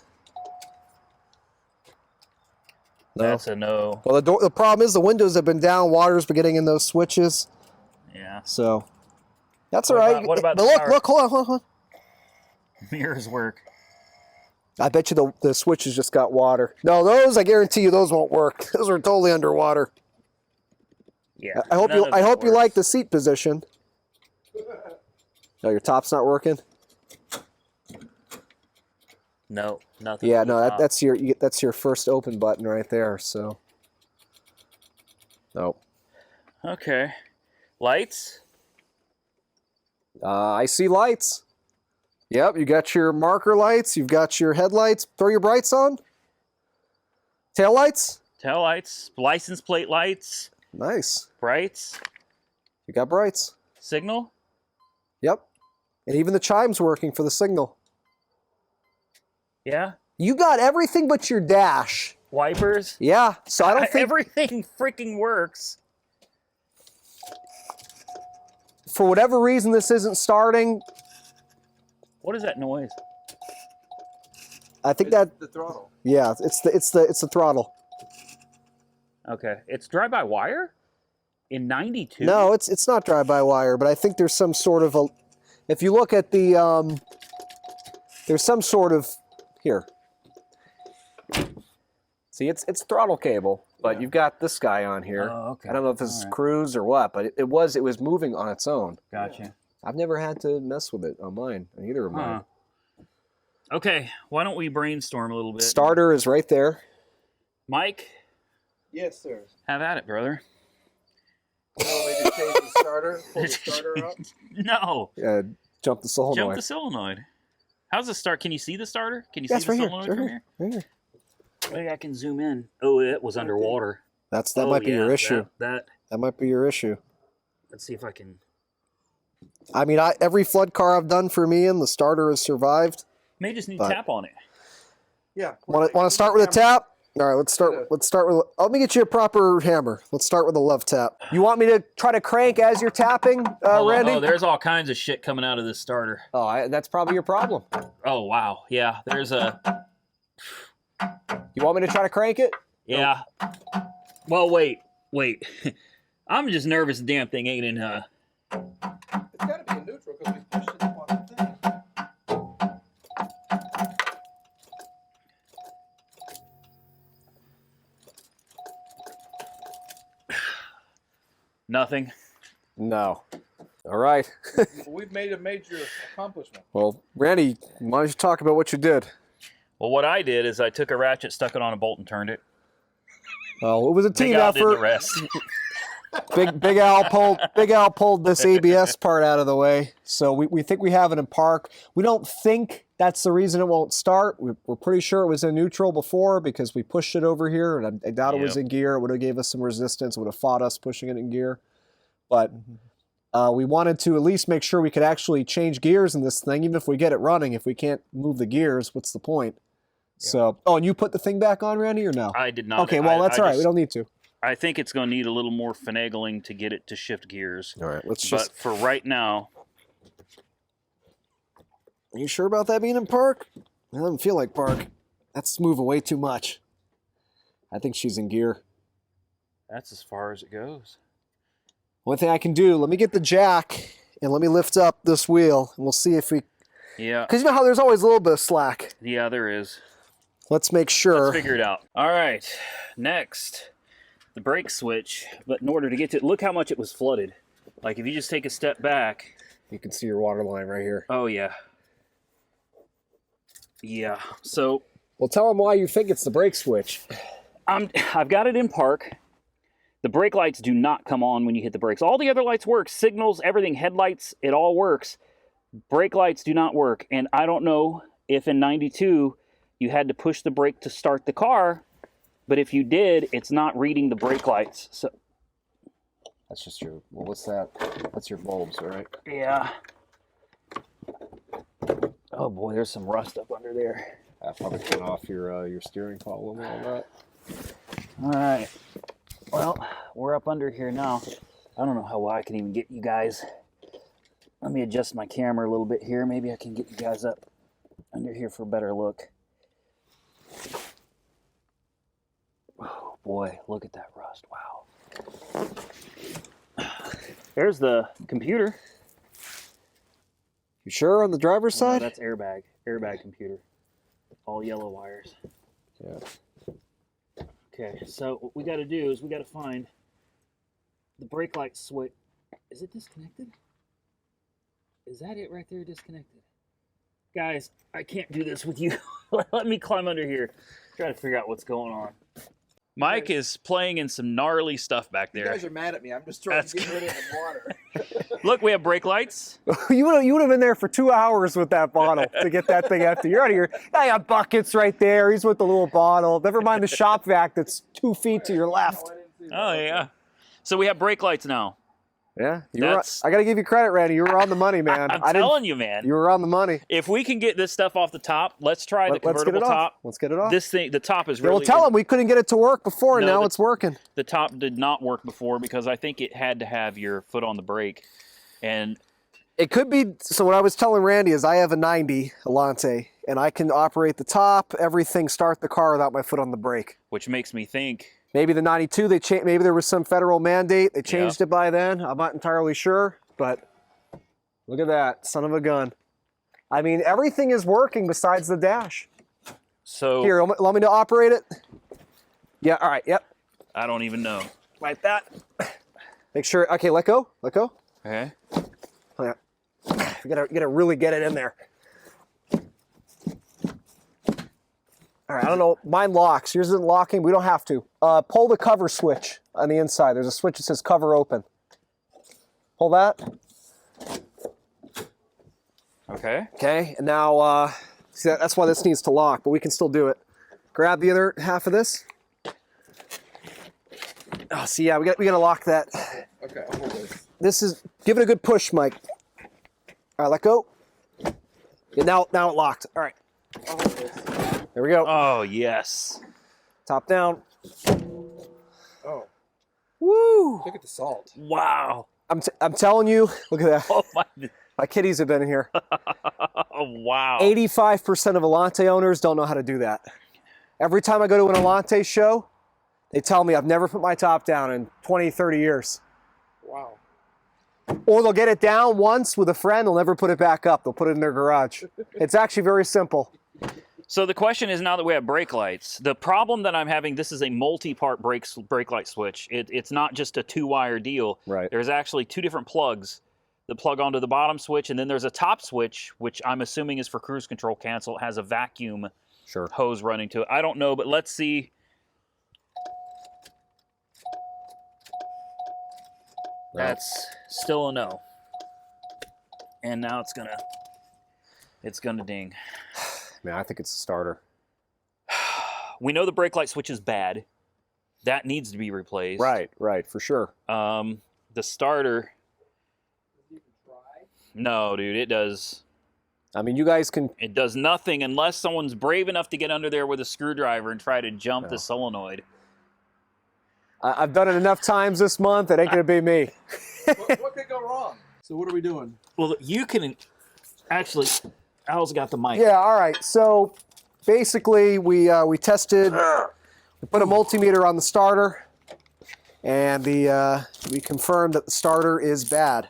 No. That's a no. Well, the problem is the windows have been down. Water's been getting in those switches. Yeah. So that's all What right. about- what about But the look, power? look, hold on. Mirrors work. I bet you the switches just got water. No, those I guarantee you those won't work. Those are totally underwater. Yeah. I hope none you of I it hope you works. like the seat position. No, your top's not working. No, nothing. Yeah, on the no, top. that's your first open button right there. So, nope. Okay. Lights. I see lights. Yep, you got your marker lights. You've got your headlights. Throw your brights on. Tail lights. Tail lights. License plate lights. Nice. Brights. You got brights. Signal. Yep. And even the chime's working for the signal. Yeah. You got everything but your dash. Wipers. Yeah. So I don't think Everything freaking works. for whatever reason this isn't starting. What is that noise? I think that The throttle. yeah, it's the throttle. Okay. It's drive-by-wire? In 92? No, it's not drive-by-wire, but I think there's some sort of a. If you look at the there's some sort of here. See, it's throttle cable, but you've got this guy on here. Oh, okay. I don't know if this is All right. cruise or what, but it was moving on its own. Gotcha. I've never had to mess with it on mine, on either of mine. Okay, why don't we brainstorm a little bit? Starter is right there. Mike, Yes, sir. have at it, brother. You want me to change the starter? Pull the starter up? No. Jump the solenoid. Jump the solenoid. How's the start? Can you see the starter? Can you Yeah, see it's the right here. solenoid It's from right here? here. Right here. Maybe I can zoom in. Oh, it was underwater. That Oh, might be yeah, your issue. That. That might be your issue. Let's see if I can. I mean, every flood car I've done for me, and the starter has survived. May just need But- tap on it. Yeah. Want to start with a tap? All right, let's start. Let's start with. Let me get you a proper hammer. Let's start with a love tap. You want me to try to crank as you're tapping, Hold on. Randy? Oh, there's all kinds of shit coming out of this starter. Oh, that's probably your problem. Oh, wow. Yeah, there's a. You want me to try to crank it? Yeah. Well, wait. I'm just nervous the damn thing ain't in. It's got to be in neutral because we pushed it up on the thing. Nothing. No. All right. We've made a major accomplishment. Well, Randy, why don't you talk about what you did? Well, what I did is I took a ratchet, stuck it on a bolt, and turned it. Well, it was a Big team Al did the effort. rest. Big Al pulled this ABS part out of the way. So we think we have it in park. We don't think that's the reason it won't start. We're pretty sure it was in neutral before because we pushed it over here, and I doubt it was Yep. in gear. It would have gave us some resistance. It would have fought us pushing it in gear. But We wanted to at least make sure we could actually change gears in this thing, even if we get it running. If we can't move the gears, what's the point? Yeah. So, oh, and you put the thing back on, Randy, or no? I did not. Okay, well, that's all right. We don't need to. I think it's going to need a little more finagling to get it to shift gears. All right, let's just... But for right now... Are you sure about that being in park? It doesn't feel like park. That's moving way too much. I think she's in gear. That's as far as it goes. One thing I can do, let me get the jack and let me lift up this wheel and we'll see if we... Yeah. Because you know how there's always a little bit of slack. Yeah, there is. Let's make sure. Let's figure it out. All right. Next, the brake switch. But in order to get to it, look how much it was flooded. Like if you just take a step back. You can see your water line right here. Oh, yeah. Yeah. So... Well, tell them why you think it's the brake switch. I've got it in park. The brake lights do not come on when you hit the brakes. All the other lights work. Signals, everything, headlights, it all works. Brake lights do not work. And I don't know if in 92 you had to push the brake to start the car, but if you did, it's not reading the brake lights. So that's just your, well, what's that? That's your bulbs, right? Yeah. Oh boy, there's some rust up under there. That probably cut off your steering column and all that. All right. Well, we're up under here now. I don't know how well I can even get you guys. Let me adjust my camera a little bit here. Maybe I can get you guys up under here for a better look. Oh boy, look at that rust. Wow. There's the computer. You sure on the driver's side? No, that's airbag computer. All yellow wires. Yeah. Okay, so what we got to do is we got to find the brake light switch. Is it disconnected? Is that it right there, disconnected? Guys, I can't do this with you. Let me climb under here. Try to figure out what's going on. Mike is playing in some gnarly stuff back there. You guys are mad at me. I'm just trying to get rid of the water. Look, we have brake lights. you would have been there for 2 hours with that bottle to get that thing empty. You're out of here. I got buckets right there. He's with the little bottle. Never mind the shop vac that's 2 feet to your left. Oh, yeah. So we have brake lights now. Yeah, I got to give you credit, Randy. You were on the money, man. I'm telling you, man. You were on the money. If we can get this stuff off the top, let's try the convertible top. Let's get it off. This thing, the top is really... Well, tell them we couldn't get it to work before, and now it's working. The top did not work before because I think it had to have your foot on the brake. And it could be... So what I was telling Randy is I have a 90 Allante, and I can operate the top, everything, start the car without my foot on the brake. Which makes me think... Maybe the 92, maybe there was some federal mandate. They changed it by then. I'm not entirely sure, but look at that, son of a gun. I mean, everything is working besides the dash. So here, let me to operate it. Yeah, all right, yep. I don't even know. Like that. Make sure, okay, let go, let go. Okay. Oh, yeah. You gotta really get it in there. All right, I don't know, mine locks. Yours isn't locking, we don't have to. Pull the cover switch on the inside. There's a switch that says cover open. Pull that. Okay. Okay, and now, see, that's why this needs to lock, but we can still do it. Grab the other half of this. Oh, see, yeah, we gotta lock that. Okay, I'll hold this. This is, give it a good push, Mike. All right, let go. Yeah, now it locked. All right. I'll hold this. There we go. Oh, yes. Top down. Oh, Woo! look at the salt. Wow. I'm telling you, look at that. Oh, my. My kitties have been in here. Oh, wow. 85% of Allante owners don't know how to do that. Every time I go to an Allante show, they tell me I've never put my top down in 20, 30 years. Wow. Or they'll get it down once with a friend, they'll never put it back up. They'll put it in their garage. It's actually very simple. So the question is, now that we have brake lights, the problem that I'm having, this is a multi-part brake light switch. It's not just a 2-wire deal. Right. There's actually 2 different plugs. The plug onto the bottom switch, and then there's a top switch, which I'm assuming is for cruise control cancel. It has a vacuum hose running to it. I don't know, but let's see. That's still a no. And now it's gonna ding. Man, I think it's a starter. We know the brake light switch is bad. That needs to be replaced. Right, for sure. The starter, No, dude, it does. I mean, you guys can. It does nothing unless someone's brave enough to get under there with a screwdriver and try to jump the solenoid. I've done it enough times this month. It ain't gonna be me. What could go wrong? So what are we doing? Well, you can actually. Al's got the mic. Yeah. All right. So basically, we tested. We put a multimeter on the starter, and we confirmed that the starter is bad.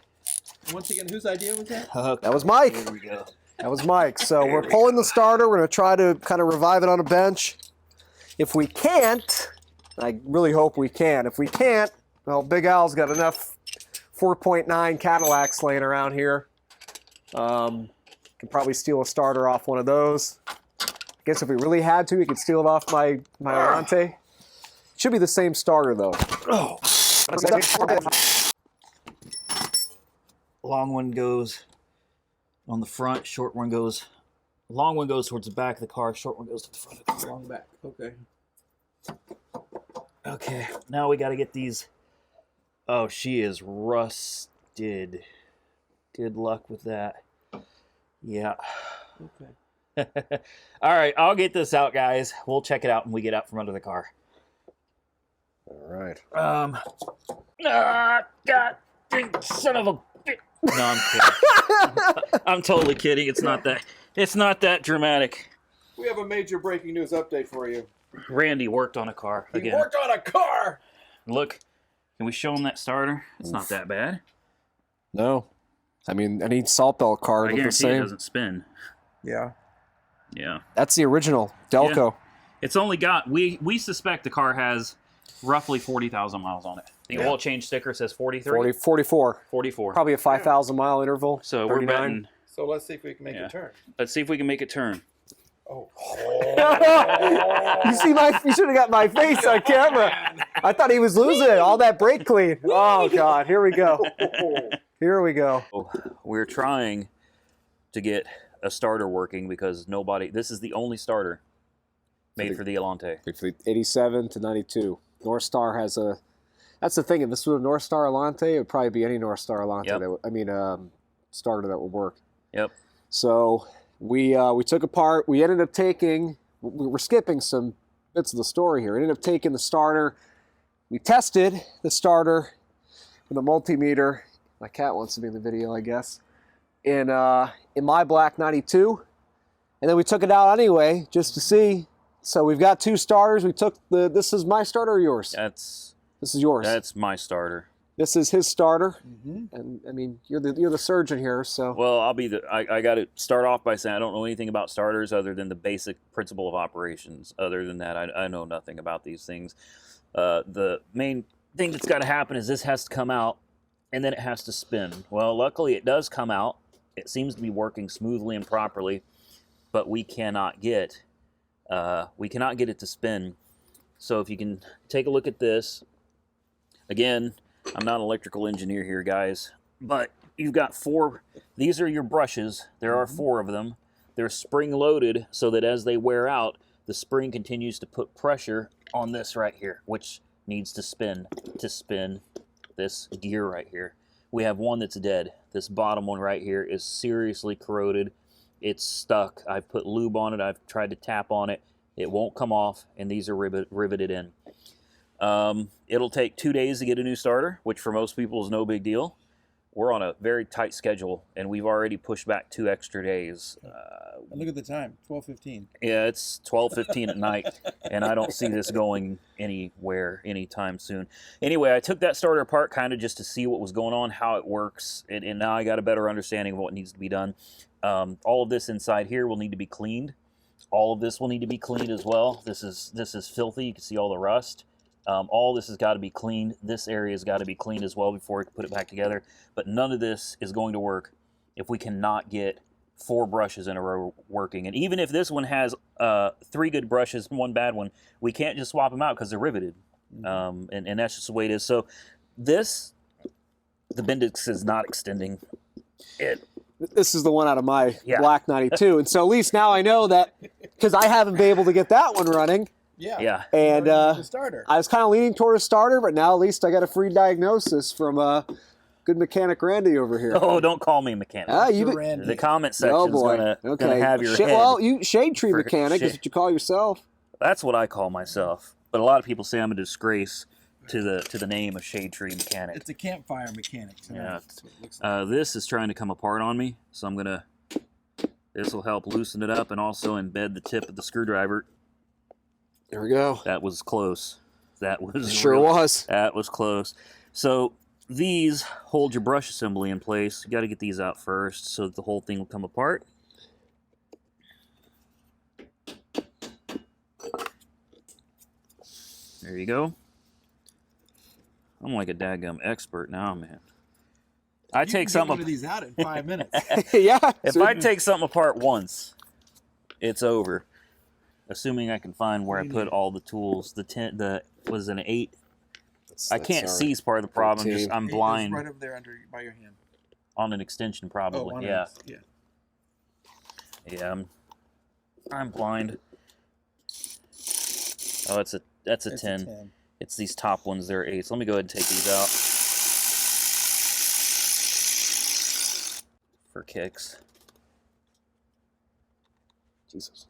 Once again, whose idea was that? That was Mike. Here we go. That was Mike. So we're pulling the starter. We're going to try to kind of revive it on a bench. If we can't, I really hope we can. If we can't, well, Big Al's got enough 4.9 Cadillacs laying around here. Can probably steal a starter off one of those. I guess if we really had to, we could steal it off my Allante. Should be the same starter, though. Oh. Long one goes on the front, short one goes. Long one goes towards the back of the car, short one goes to the front of the car. Long back. Okay. Okay, now we got to get these. Oh, she is rusted. Good luck with that. Yeah. Okay. All right, I'll get this out, guys. We'll check it out when we get out from under the car. All right. God, son of a. No, I'm kidding. I'm totally kidding. It's not that. It's not that dramatic. We have a major breaking news update for you. Randy worked on a car He again. worked on a car. Look, can we show him that starter? It's not that bad. No. I mean, any salt belt car I look the guarantee it same. doesn't spin. Yeah. Yeah. That's the original Delco. It's only got, we suspect the car has roughly 40,000 miles on it. The oil change sticker says 43? 44. 44. Probably a 5,000 mile interval. So 39. we're betting. So let's see if we can make Yeah. a turn. Let's see if we can make it turn. Oh. You see you should have got my face on camera. I thought he was losing it. All that brake clean. Oh God, here we go. Here we go. We're trying to get a starter working because this is the only starter made for the Allante. 87 to 92. North Star has that's the thing. If this was a North Star Allante, it would probably be any North Star Allante. Yep. Starter that would work. Yep. So we took apart. We ended up taking. We're skipping some bits of the story here. We ended up taking the starter. We tested the starter with a multimeter. My cat wants to be in the video, I guess. In my black 92, and then we took it out anyway just to see. So we've got two starters. We took this is my starter or yours? This is yours. That's my starter. This is his starter, Mm-hmm. and I mean you're the surgeon here, so. Well, I got to start off by saying I don't know anything about starters other than the basic principle of operations. Other than that, I know nothing about these things. The main thing that's got to happen is this has to come out, and then it has to spin. Well, luckily it does come out. It seems to be working smoothly and properly, but we cannot get it to spin. So if you can take a look at this, again, I'm not an electrical engineer here, guys, but you've got these are your brushes. There are 4 of them. They're spring loaded so that as they wear out, the spring continues to put pressure on this right here, which needs to spin this gear right here. We have one that's dead. This bottom one right here is seriously corroded. It's stuck. I've put lube on it. I've tried to tap on it. It won't come off, and these are riveted in. It'll take 2 days to get a new starter, which for most people is no big deal. We're on a very tight schedule, and we've already pushed back 2 extra days. And look at the time, 12:15. Yeah, it's 12:15 at night, and I don't see this going anywhere anytime soon. Anyway, I took that starter apart kind of just to see what was going on, how it works, and now I got a better understanding of what needs to be done. All of this inside here will need to be cleaned. All of this will need to be cleaned as well. This is filthy. You can see all the rust. All this has got to be cleaned. This area has got to be cleaned as well before we can put it back together. But none of this is going to work if we cannot get 4 brushes in a row working. And even if this one has 3 good brushes and 1 bad one, we can't just swap them out because they're riveted. And that's just the way it is. So the Bendix is not extending. This is the one out of my Yeah. black 92, and so at least now I know that because I haven't been able to get that one running. Yeah. And The starter. I was kind of leaning toward a starter, but now at least I got a free diagnosis from good mechanic Randy over here. Oh, don't call me mechanic. Ah, you Mr. did. Randy. The comment section's Oh boy. gonna have your head. Well, you shade tree for mechanic is shade- what you call yourself. That's what I call myself. But a lot of people say I'm a disgrace to the name of Shade Tree Mechanic. It's a campfire mechanic. Yeah. That's what it looks like. This is trying to come apart on me, so I'm gonna. This will help loosen it up and also embed the tip of the screwdriver. There we go. That was close. That was Sure real- was. That was close. So these hold your brush assembly in place. You got to get these out first so that the whole thing will come apart. There you go. I'm like a dadgum expert now, man. I You take can get something. one of these out in 5 minutes. Yeah. If I take something apart once, it's over. Assuming I can find where I put all the tools. The was an 8. I can't see is part of the problem. Just I'm It's blind right over there by your hand. on an extension, probably. on Yeah, it. Yeah. yeah. I'm blind. Oh, that's a It's 10. It's these top ones. They're 8s. Let me go ahead and take these out for kicks. Jesus.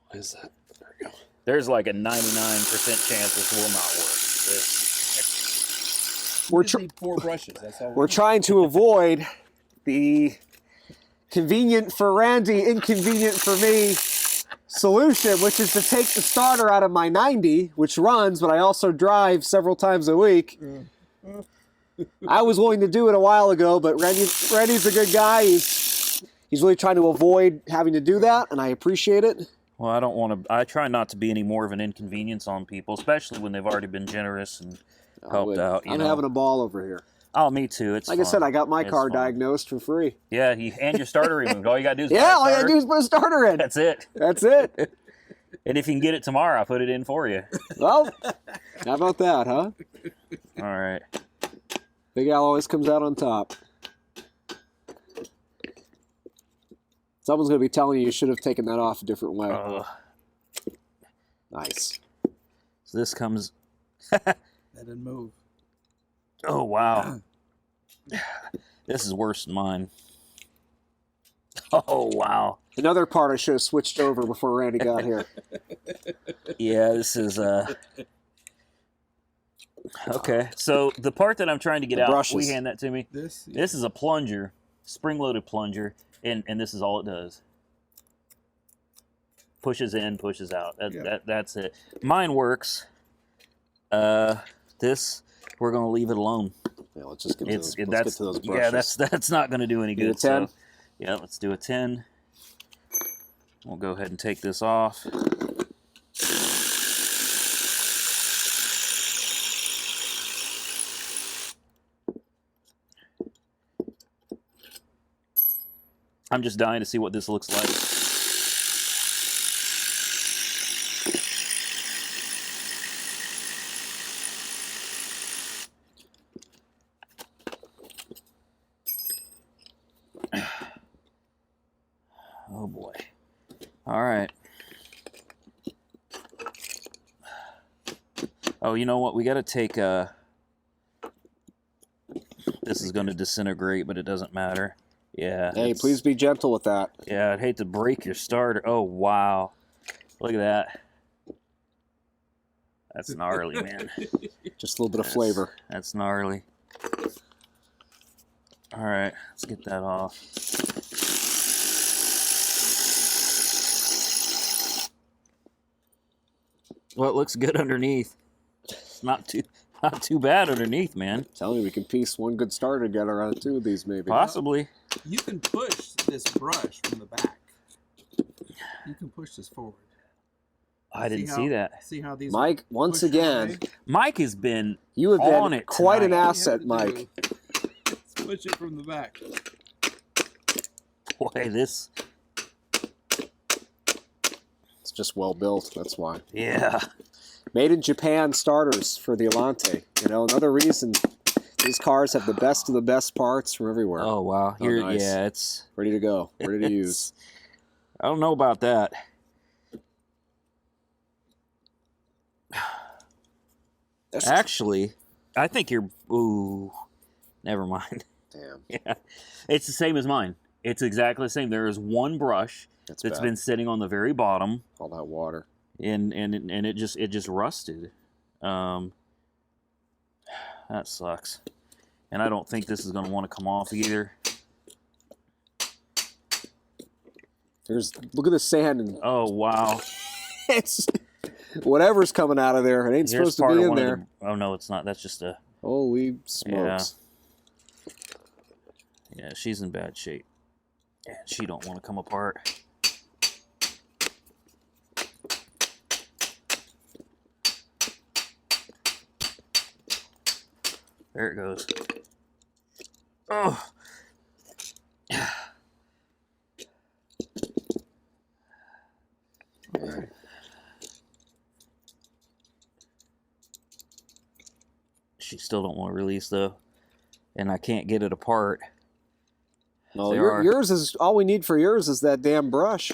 What is that? There we go. There's like a 99% chance this will not work. We're We just need 4 brushes. That's all. We're trying to avoid the convenient for Randy, inconvenient for me solution, which is to take the starter out of my 90, which runs, but I also drive several times a week. I was willing to do it a while ago, but Randy's a good guy. He's really trying to avoid having to do that, and I appreciate it. Well, I don't want to. I try not to be any more of an inconvenience on people, especially when they've already been generous and helped out. I'm having a ball over here. Oh, me too. It's Like fun. I said, I got my It's car fun. diagnosed for free. Yeah, and your starter removed. All you gotta do is buy Yeah, a all I gotta starter. do is put a starter in. That's it. That's it. And if you can get it tomorrow, I'll put it in for you. Well, how about that, huh? All right. Big Al always comes out on top. Someone's going to be telling you should have taken that off a different way. Nice. So this comes. That didn't move. Oh wow. This is worse than mine. Oh wow. Another part I should have switched over before Randy got here. Yeah, this is okay. So the part that I'm trying to get The out, brushes. will you hand that to me? This. This is a plunger, spring-loaded plunger, and this is all it does. Pushes in, pushes out. That's it. Mine works. This we're gonna leave it alone. Yeah, let's just get to Let's those, get let's get to those brushes. Yeah, that's not gonna do any Do a good. 10? So, yeah, let's do a 10. We'll go ahead and take this off. I'm just dying to see what this looks like. Oh boy. All right. Oh, you know what? We got to take this is going to disintegrate, but it doesn't matter. Yeah. Hey, it's- please be gentle with that. Yeah, I'd hate to break your starter. Oh, wow. Look at that. That's gnarly, man. Just a little bit of flavor. That's gnarly. All right, let's get that off. Well, it looks good underneath. It's not too bad underneath, man. Tell me we can piece one good starter together out of 2 of these, maybe. Possibly. You can push this brush from the back. You can push this forward. I didn't see that. See how these Mike, once push again, away? Mike has been you have on been it quite an tonight. asset, All you have to Mike. do is push it from the back. boy, this. It's just well built, that's why. Yeah. Made in Japan starters for the Allante. You know, another reason these cars have the best of the best parts from everywhere. Oh wow. Oh, Here, nice. yeah, it's. Ready to go. Ready to use. I don't know about that. That's Actually, I think you're. Ooh. Never mind. Damn. Yeah, it's the same as mine. It's exactly the same. There is one brush that's bad. been sitting on the very bottom, All that water. and it just rusted. That sucks. And I don't think this is going to want to come off either. Look at the sand. And Oh wow! it's whatever's coming out of there. It ain't Here's supposed to part be of in one of there. oh no, it's not. That's just a. Holy smokes. Yeah, she's in bad shape. And she don't want to come apart. There it goes. Oh. She still don't want to release though, and I can't get it apart. No, There are- yours is all we need for yours is that damn brush.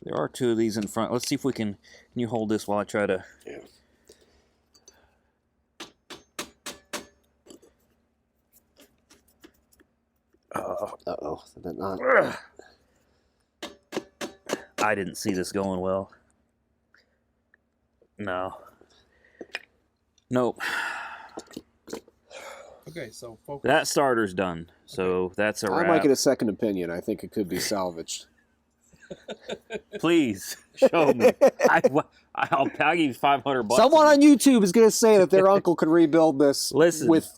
There are two of these in front. Let's see if we can. Can you hold this while I try to? Yeah. Uh-oh. Did that not? I didn't see this going well. No. Nope. Okay, so focus. That starter's done. So that's a I wrap. might get a second opinion. I think it could be salvaged. Please show me. I'll give you $500. Someone on YouTube is going to say that their uncle could rebuild this Listen. with,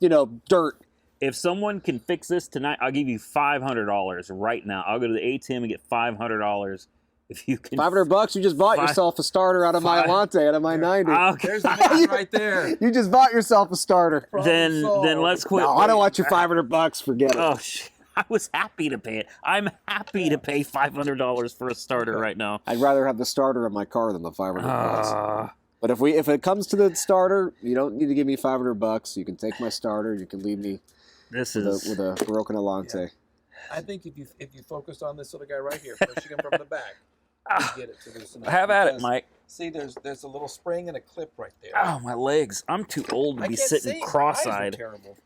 dirt. If someone can fix this tonight, I'll give you $500 right now. I'll go to the ATM and get $500 if you can. $500. You just bought yourself a starter out of my Allante, out of my 90. Okay. There's the man right there. You just bought yourself a starter. Then let's quit. No, I don't want your $500. Forget it. Oh shit. I was happy to pay it. I'm happy to pay $500 for a starter right now. I'd rather have the starter in my car than the $500. Uh, But if it comes to the starter, you don't need to give me $500. You can take my starter. You can leave me this with is a broken Allante. I think if you focused on this little guy right here, pushing him from the back, you get it to loosen up. have at it, Because, Mike. See, there's a little spring and a clip right there. Oh, my legs. I'm too old to I be can't sitting see. My eyes are cross-eyed. terrible.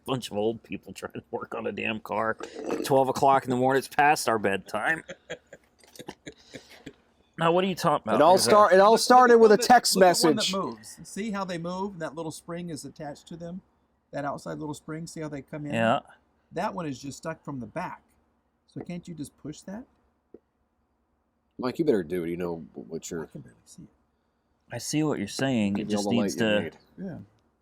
Bunch of old people trying to work on a damn car. 12 o'clock in the morning. It's past our bedtime. Now, what are you talking about? It all started with a Look at text one that message. moves. See how they move? That little spring is attached to them. That outside little spring. See how they come in? Yeah. That one is just stuck from the back. So can't you just push that? Mike, you better do it. You know what I you're. can barely see it. I see what you're saying. It Give you all just the light needs you to. need. Yeah.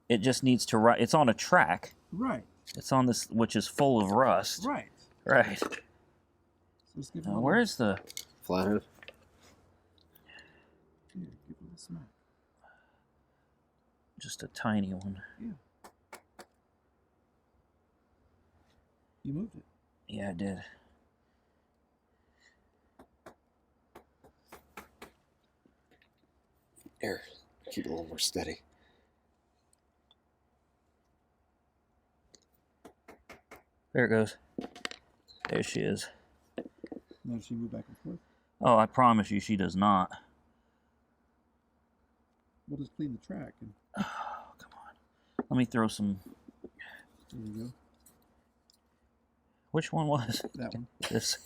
It just needs to. It's on a track. Right. It's on this, which is full of rust. Right. Right. So let's give it Now, a where's the? Flathead. Here, give it a smack. Just a tiny one. You moved it. Yeah, I did. Here, keep it a little more steady. There it goes. There she is. Now she move back and forth. Oh, I promise you, she does not. We'll just clean the track. And Oh, come on. Let me throw some. there you go. Which one was That one. this?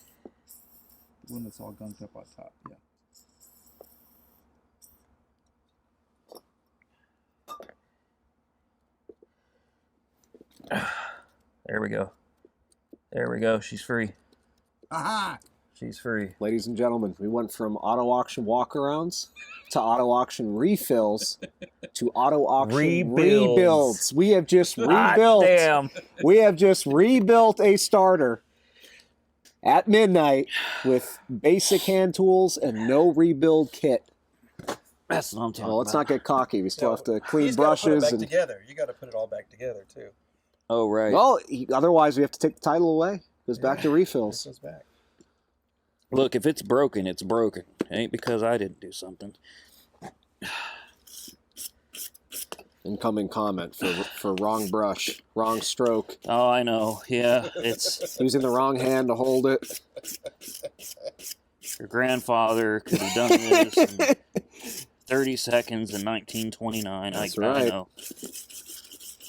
The one that's all gunked up on top. Yeah. There we go. There we go. She's free. Aha! She's free. Ladies and gentlemen, we went from auto auction walkarounds to auto auction refills to auto auction Rebuilds. rebuilds. We have just Hot rebuilt. damn. We have just rebuilt a starter at midnight with basic hand tools and no rebuild kit. That's what I'm talking Well, let's about. not get cocky. We still have to clean He's gotta put it brushes back and. together. You got to put it all back together too. Oh, right. Well, otherwise we have to take the title away. Goes back to It refills. goes back. Look, if it's broken, it's broken. It ain't because I didn't do something. Incoming comment for wrong brush, wrong stroke, Oh, I know. Yeah, it's using the wrong hand to hold it. your grandfather could have done this in 30 seconds in 1929. That's I right. know.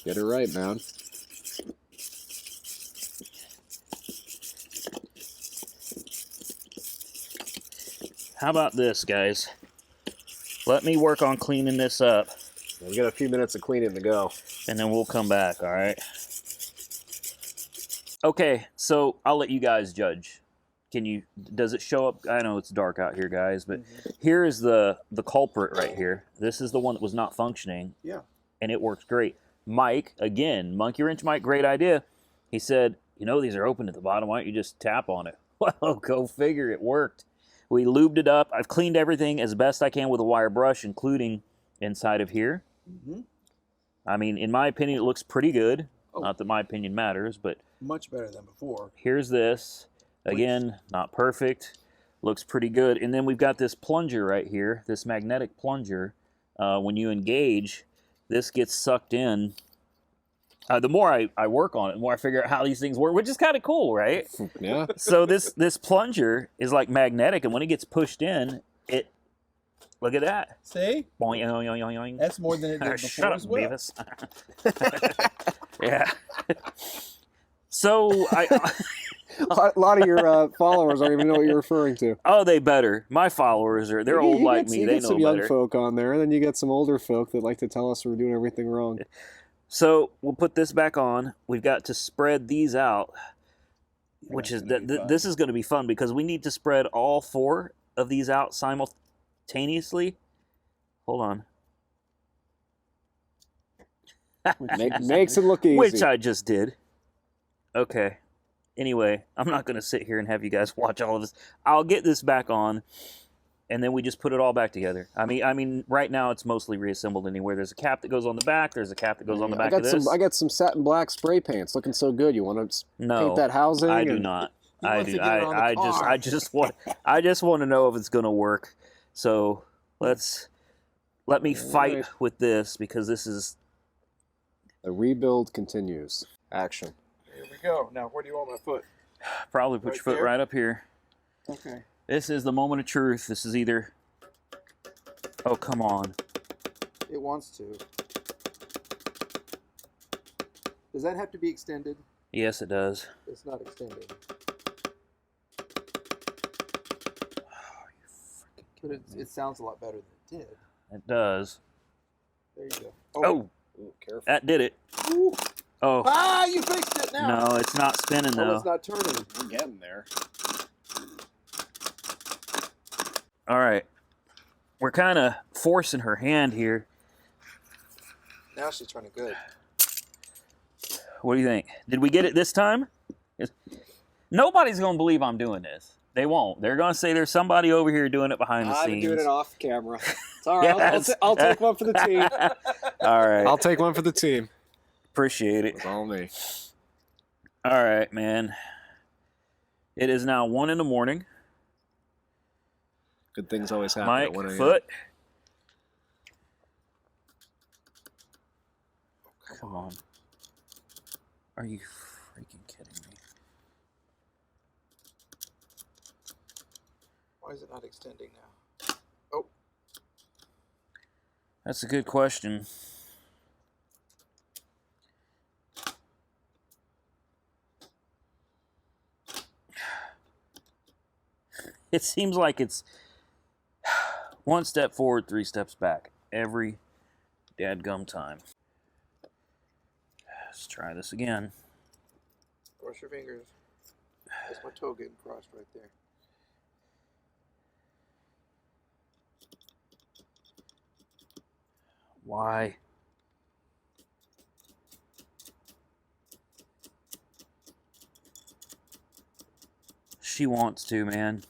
Get it right, man. How about this, guys? Let me work on cleaning this up, We got a few minutes of cleaning to go. and then we'll come back, all right? Okay, so I'll let you guys judge. Does it show up? I know it's dark out here, guys, but here is the culprit right here. This is the one that was not functioning. Yeah. And it works great. Mike, again, Monkey Wrench Mike, great idea. He said, these are open at the bottom. Why don't you just tap on it? Well, go figure, it worked. We lubed it up. I've cleaned everything as best I can with a wire brush, including inside of here. Mm-hmm. I mean, in my opinion, it looks pretty good. Oh. Not that my opinion matters, but Much better than before. here's this. Again, not perfect. Looks pretty good. And then we've got this plunger right here, this magnetic plunger. When you engage, this gets sucked in. The more I work on it, the more I figure out how these things work, which is kind of cool, right? Yeah. So this plunger is like magnetic, and when it gets pushed in, look at that. See? Boing, boing, boing, boing, boing. That's more than it did before Shut up, as well. Beavis. Yeah. So A lot of your followers don't even know what you're referring to. oh, they better. My followers they're old like me. You They get know some young better. folk on there, and then you get some older folk that like to tell us we're doing everything wrong. So we'll put this back on. We've got to spread these out, which is That's gonna be fun. this is going to be fun because we need to spread all 4 of these out simultaneously. Hold on. Makes it look easy. Which I just did. Okay. Anyway, I'm not going to sit here and have you guys watch all of this. I'll get this back on, and then we just put it all back together. I mean, right now it's mostly reassembled anywhere. There's a cap that goes on the back. There's a cap that goes on the back of this. I got some satin black spray paints looking so good. You want to No, paint that housing? I do and- not. He I wants do. to get it on the I car. just want to know if it's going to work. So let me fight Alright. with this because this is The rebuild continues. Action. Here we go. Now, where do you want my foot? probably put Right your foot there? right up here. Okay. This is the moment of truth. This is either. Oh, come on. It wants to. Does that have to be extended? Yes, it does. It's not extended. But it sounds a lot better than it did. It does. There you go. Oh, Ooh, careful. that did it. Ooh. Oh, Ah, you fixed it now. no, it's not spinning Oh, though. it's not turning. We're getting there. All right. We're kind of forcing her hand here. Now she's turning good. What do you think? Did we get it this time? Nobody's going to believe I'm doing this. They won't. They're going to say there's somebody over here doing it behind the I've been scenes. doing it off camera. It's all right. Yes. I'll take one for the team. All right. I'll take one for the team. Appreciate it. It's all me. All right, man. It is now 1 in the morning. Good things always happen Mike, at 1 a.m. foot. Come on. Are you freaking kidding me? Why is it not extending now? Oh, That's a good question. It seems like it's 1 step forward, 3 steps back every dadgum time. Let's try this again. cross your fingers. That's my toe getting crossed right there. Why? She wants to, man.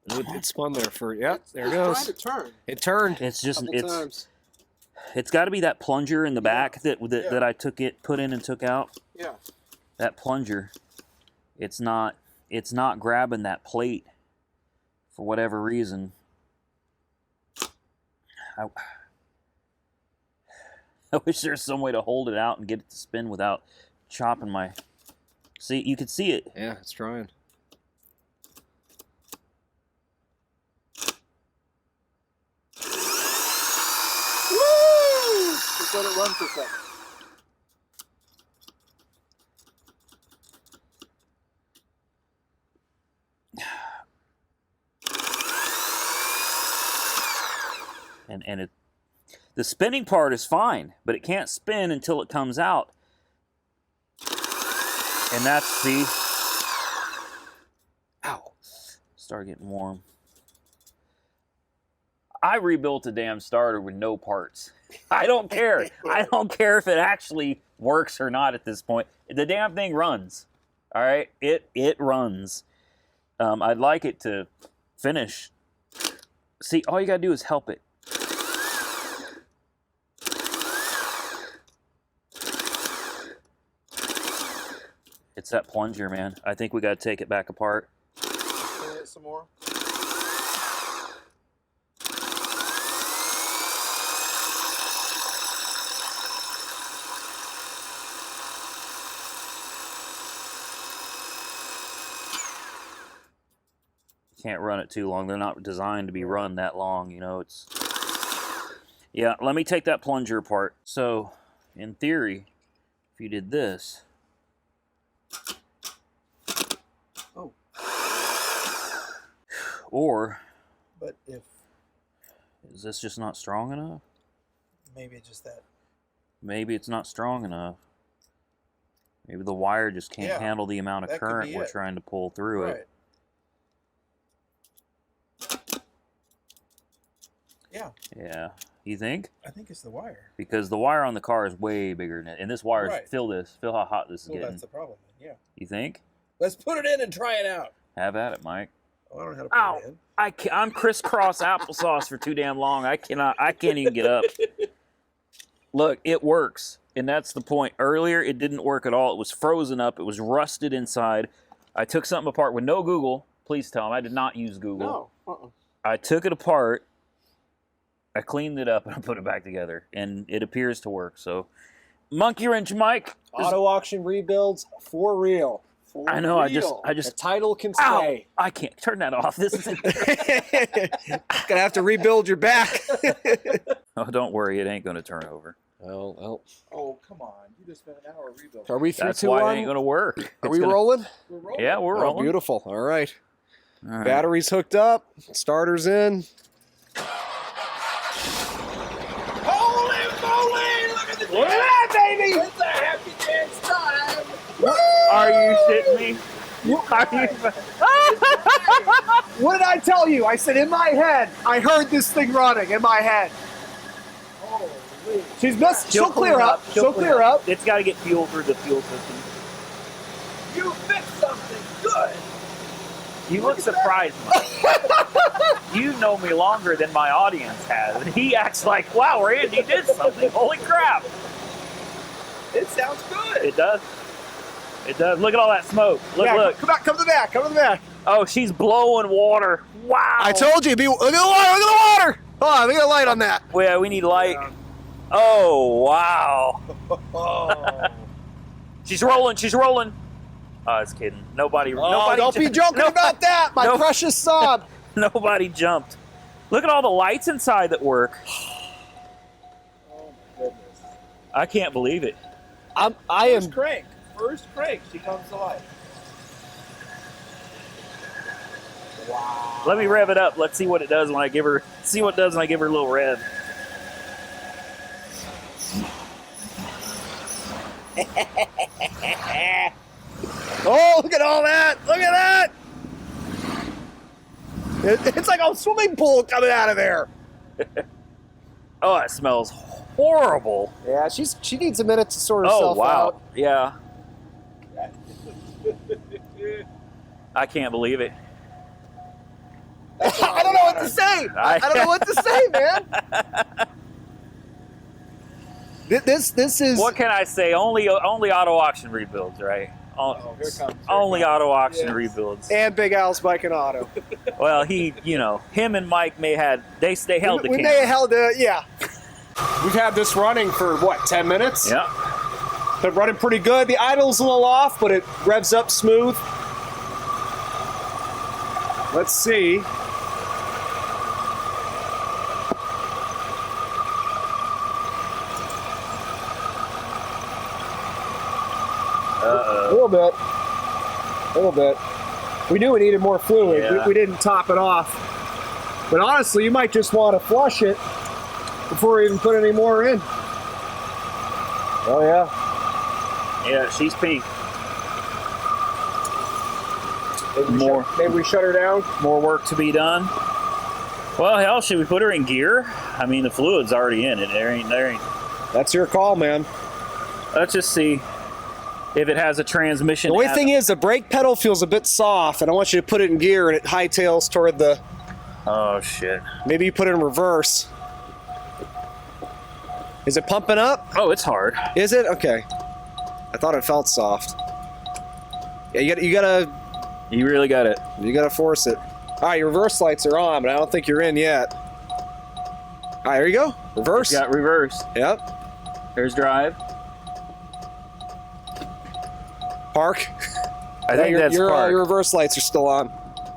It spun there for there it It's trying goes. to turn. It turned. It's just Couple times. it's got to be that plunger in the back that Yeah. that I put in and took out. Yeah. That plunger. It's not grabbing that plate for whatever reason. I wish there was some way to hold it out and get it to spin without chopping my. See, you can see it. Yeah, it's trying. Just let it run for a second. And it, the spinning part is fine, but it can't spin until it comes out. And that's, see, ow, started getting warm. I rebuilt the damn starter with no parts. I don't care. I don't care if it actually works or not at this point. The damn thing runs. All right, it runs. I'd like it to finish. See, all you gotta do is help it. It's that plunger, man. I think we gotta take it back apart. Spin it some more. Can't run it too long. They're not designed to be run that long, you know. It's, yeah, let me take that plunger apart. So, in theory, if you did this, Oh. or But if is this just not strong enough? maybe it's just that. Maybe it's not strong enough. Maybe the wire just can't Yeah, handle the amount of that could current be we're it. trying to pull through it. Yeah, Yeah. You think? I think it's the wire. Because the wire on the car is way bigger than it. And this wire, Right. feel this. Feel how hot this is Well, getting. that's the problem. Yeah. You think? Let's put it in and try it out. Have at it, Mike. Oh, I don't know how to put Ow. it in. I'm crisscross applesauce for too damn long. I can't even get up. Look, it works. And that's the point. Earlier, it didn't work at all. It was frozen up. It was rusted inside. I took something apart with no Google. Please tell them I did not use Google. No. I took it apart. I cleaned it up and I put it back together. And it appears to work. So, Monkey Wrench Mike. Auto auction rebuilds for real. For I know, I real. just- The title can Ow! stay. I can't turn that off. This is Gonna have to rebuild your back. Oh, don't worry. It ain't going to turn over. well, Oh, come on. You just spent an hour rebuilding. are we through That's 2 why it on? ain't going to work. Are It's we gonna- rolling? We're rolling. Yeah, we're Oh, rolling. beautiful. All right. All right. Batteries hooked up. Starter's in. Holy moly! Look at the Look at that, baby! It's a happy dance time! Are you shitting me? Are you? What did I tell you? I said in my head, I heard this thing running in my head. Holy. She'll clear up. She'll clear up. It's got to get fuel through the fuel system. You fixed something good! You look surprised, Mike. You know me longer than my audience has. And he acts like, wow, Randy did something. Holy crap. It sounds good! It does. It does. Look at all that smoke. Look, Yeah, look. Come back. Come to the back. Come to the back. Oh, she's blowing water. Wow. I told you. Look at the water. Look at the water. Hold on. Let me get a light on that. Well, yeah, we need light. Oh, wow. Oh. She's rolling. She's rolling. Oh, I was kidding. Nobody. Oh, don't be joking about that, my no- precious son. Nobody jumped. Look at all the lights inside that work. Oh my goodness. I can't believe it. I First am. crank. First crank. She comes to life. Wow. Let me rev it up. Let's see what it does when I give her. See what it does when I give her a little rev. Oh, look at all that. Look at that. It's like a swimming pool coming out of there. Oh, it smells horrible. Yeah, she needs a minute to sort Oh, herself wow. out. Yeah. I can't believe it. I don't know what to say. I don't know what to say, man. This is What can I say? Only auto auction rebuilds, right? Oh, here comes. Only auto auction Yes. rebuilds. and Big Al's Bike and Auto. Well, him and Mike they held the we camera. may have held yeah. We've had this running for what, 10 minutes? Yeah. Been running pretty good. The idle's a little off, but it revs up smooth. Let's see. A little bit. A little bit. We knew we needed more fluid. Yeah. We didn't top it off. But honestly, you might just want to flush it before we even put any more in. Oh, yeah. Yeah, she's pink. Maybe we shut her down. More work to be done. Well, hell, should we put her in gear? I mean, the fluid's already in it. There ain't. That's your call, man. Let's just see if it has a transmission. The only thing is, the brake pedal feels a bit soft, and I want you to put it in gear, and it hightails toward the... Oh, shit. Maybe you put it in reverse. Is it pumping up? Oh, it's hard. Is it? Okay. I thought it felt soft. Yeah, you gotta You really got it. force it. All right, your reverse lights are on, but I don't think you're in yet. All right, there you go. Reverse. Got reverse. Yep. There's drive. Park. I think that's park. Your reverse lights are still on.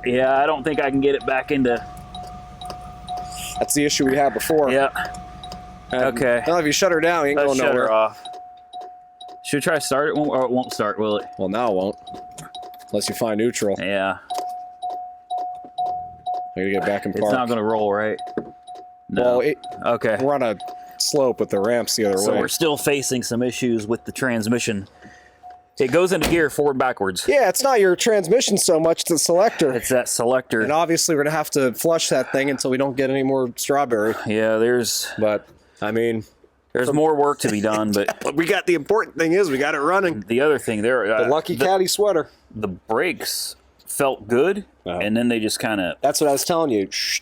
Yeah, I don't think I can get it back into... That's the issue we had before. Yeah. Okay. Well, if you shut her down, you ain't Let's going shut nowhere. her off. Should we try to start it? Or it won't start, will it? Well, now it won't. Unless you find neutral. Yeah. I gotta get back in park. It's not going to roll, right? No. Well, Okay. we're on a slope with the ramps the other So way. we're still facing some issues with the transmission. It goes into gear forward and backwards. Yeah, it's not your transmission so much, it's the selector. It's that selector. And obviously we're gonna have to flush that thing until we don't get any more strawberry. Yeah, there's But I mean, more work to be done, but we got the important thing is we got it running. the other thing there, The Lucky Caddy sweater. the brakes felt good, Uh-huh. and then they just kind of That's what I was telling you. Shh.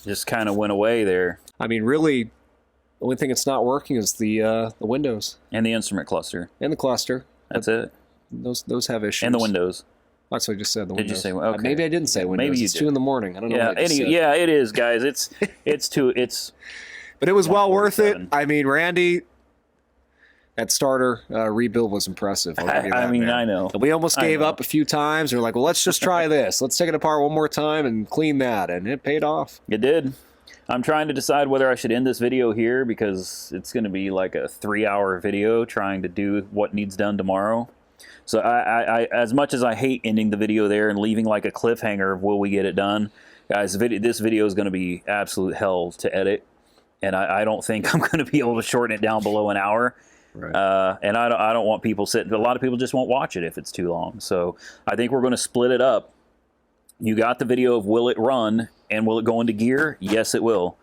went away there, I mean, really, the only thing that's not working is the windows and the instrument cluster. and the cluster. That's it, Those have issues. and the windows. That's what I just said. The Did you windows. say- okay. Maybe I didn't say windows. Maybe you it's did. 2 in the morning. I don't know. Yeah, what I just said. yeah, it is, guys. It's But it was well worth it. 147. I mean, Randy, that starter rebuild was impressive. I'll give you I that, mean, man. I know. And we almost I gave know. up a few times. We were like, well, let's just try this. Let's take it apart one more time and clean that. And it paid off. It did. I'm trying to decide whether I should end this video here because it's going to be like a 3-hour video trying to do what needs done tomorrow. So I as much as I hate ending the video there and leaving like a cliffhanger of will we get it done, guys, this video is going to be absolute hell to edit. And I don't think I'm going to be able to shorten it down below an hour. Right. And I don't want people sitting. A lot of people just won't watch it if it's too long. So I think we're going to split it up. You got the video of will it run and will it go into gear? Yes, it will.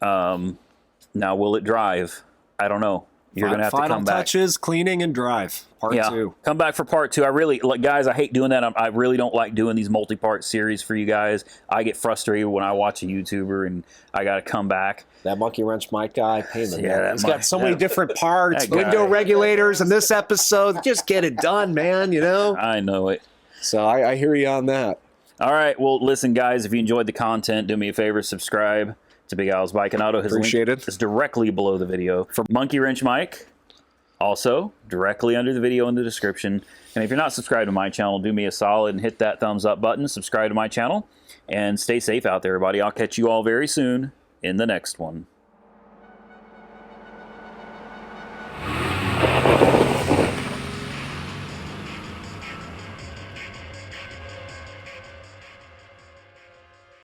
Now, will it drive? I don't know. You're going to have to come back. Final touches, cleaning, and drive. Part 2. Come back for part 2. I really, like, guys, I hate doing that. I really don't like doing these multi-part series for you guys. I get frustrated when I watch a YouTuber and I got to come back. That monkey wrench Mike guy, pain in the Yeah, neck. that He's got so many different parts, that guy. window regulators in this episode. Just get it done, man, you know? I know it. So I hear you on that. All right. Well, listen, guys, if you enjoyed the content, do me a favor, subscribe to Big Al's Bike and Auto. His Appreciate link it. is directly below the video. For Monkey Wrench Mike, also directly under the video in the description. And if you're not subscribed to my channel, do me a solid and hit that thumbs up button. Subscribe to my channel and stay safe out there, everybody. I'll catch you all very soon in the next one.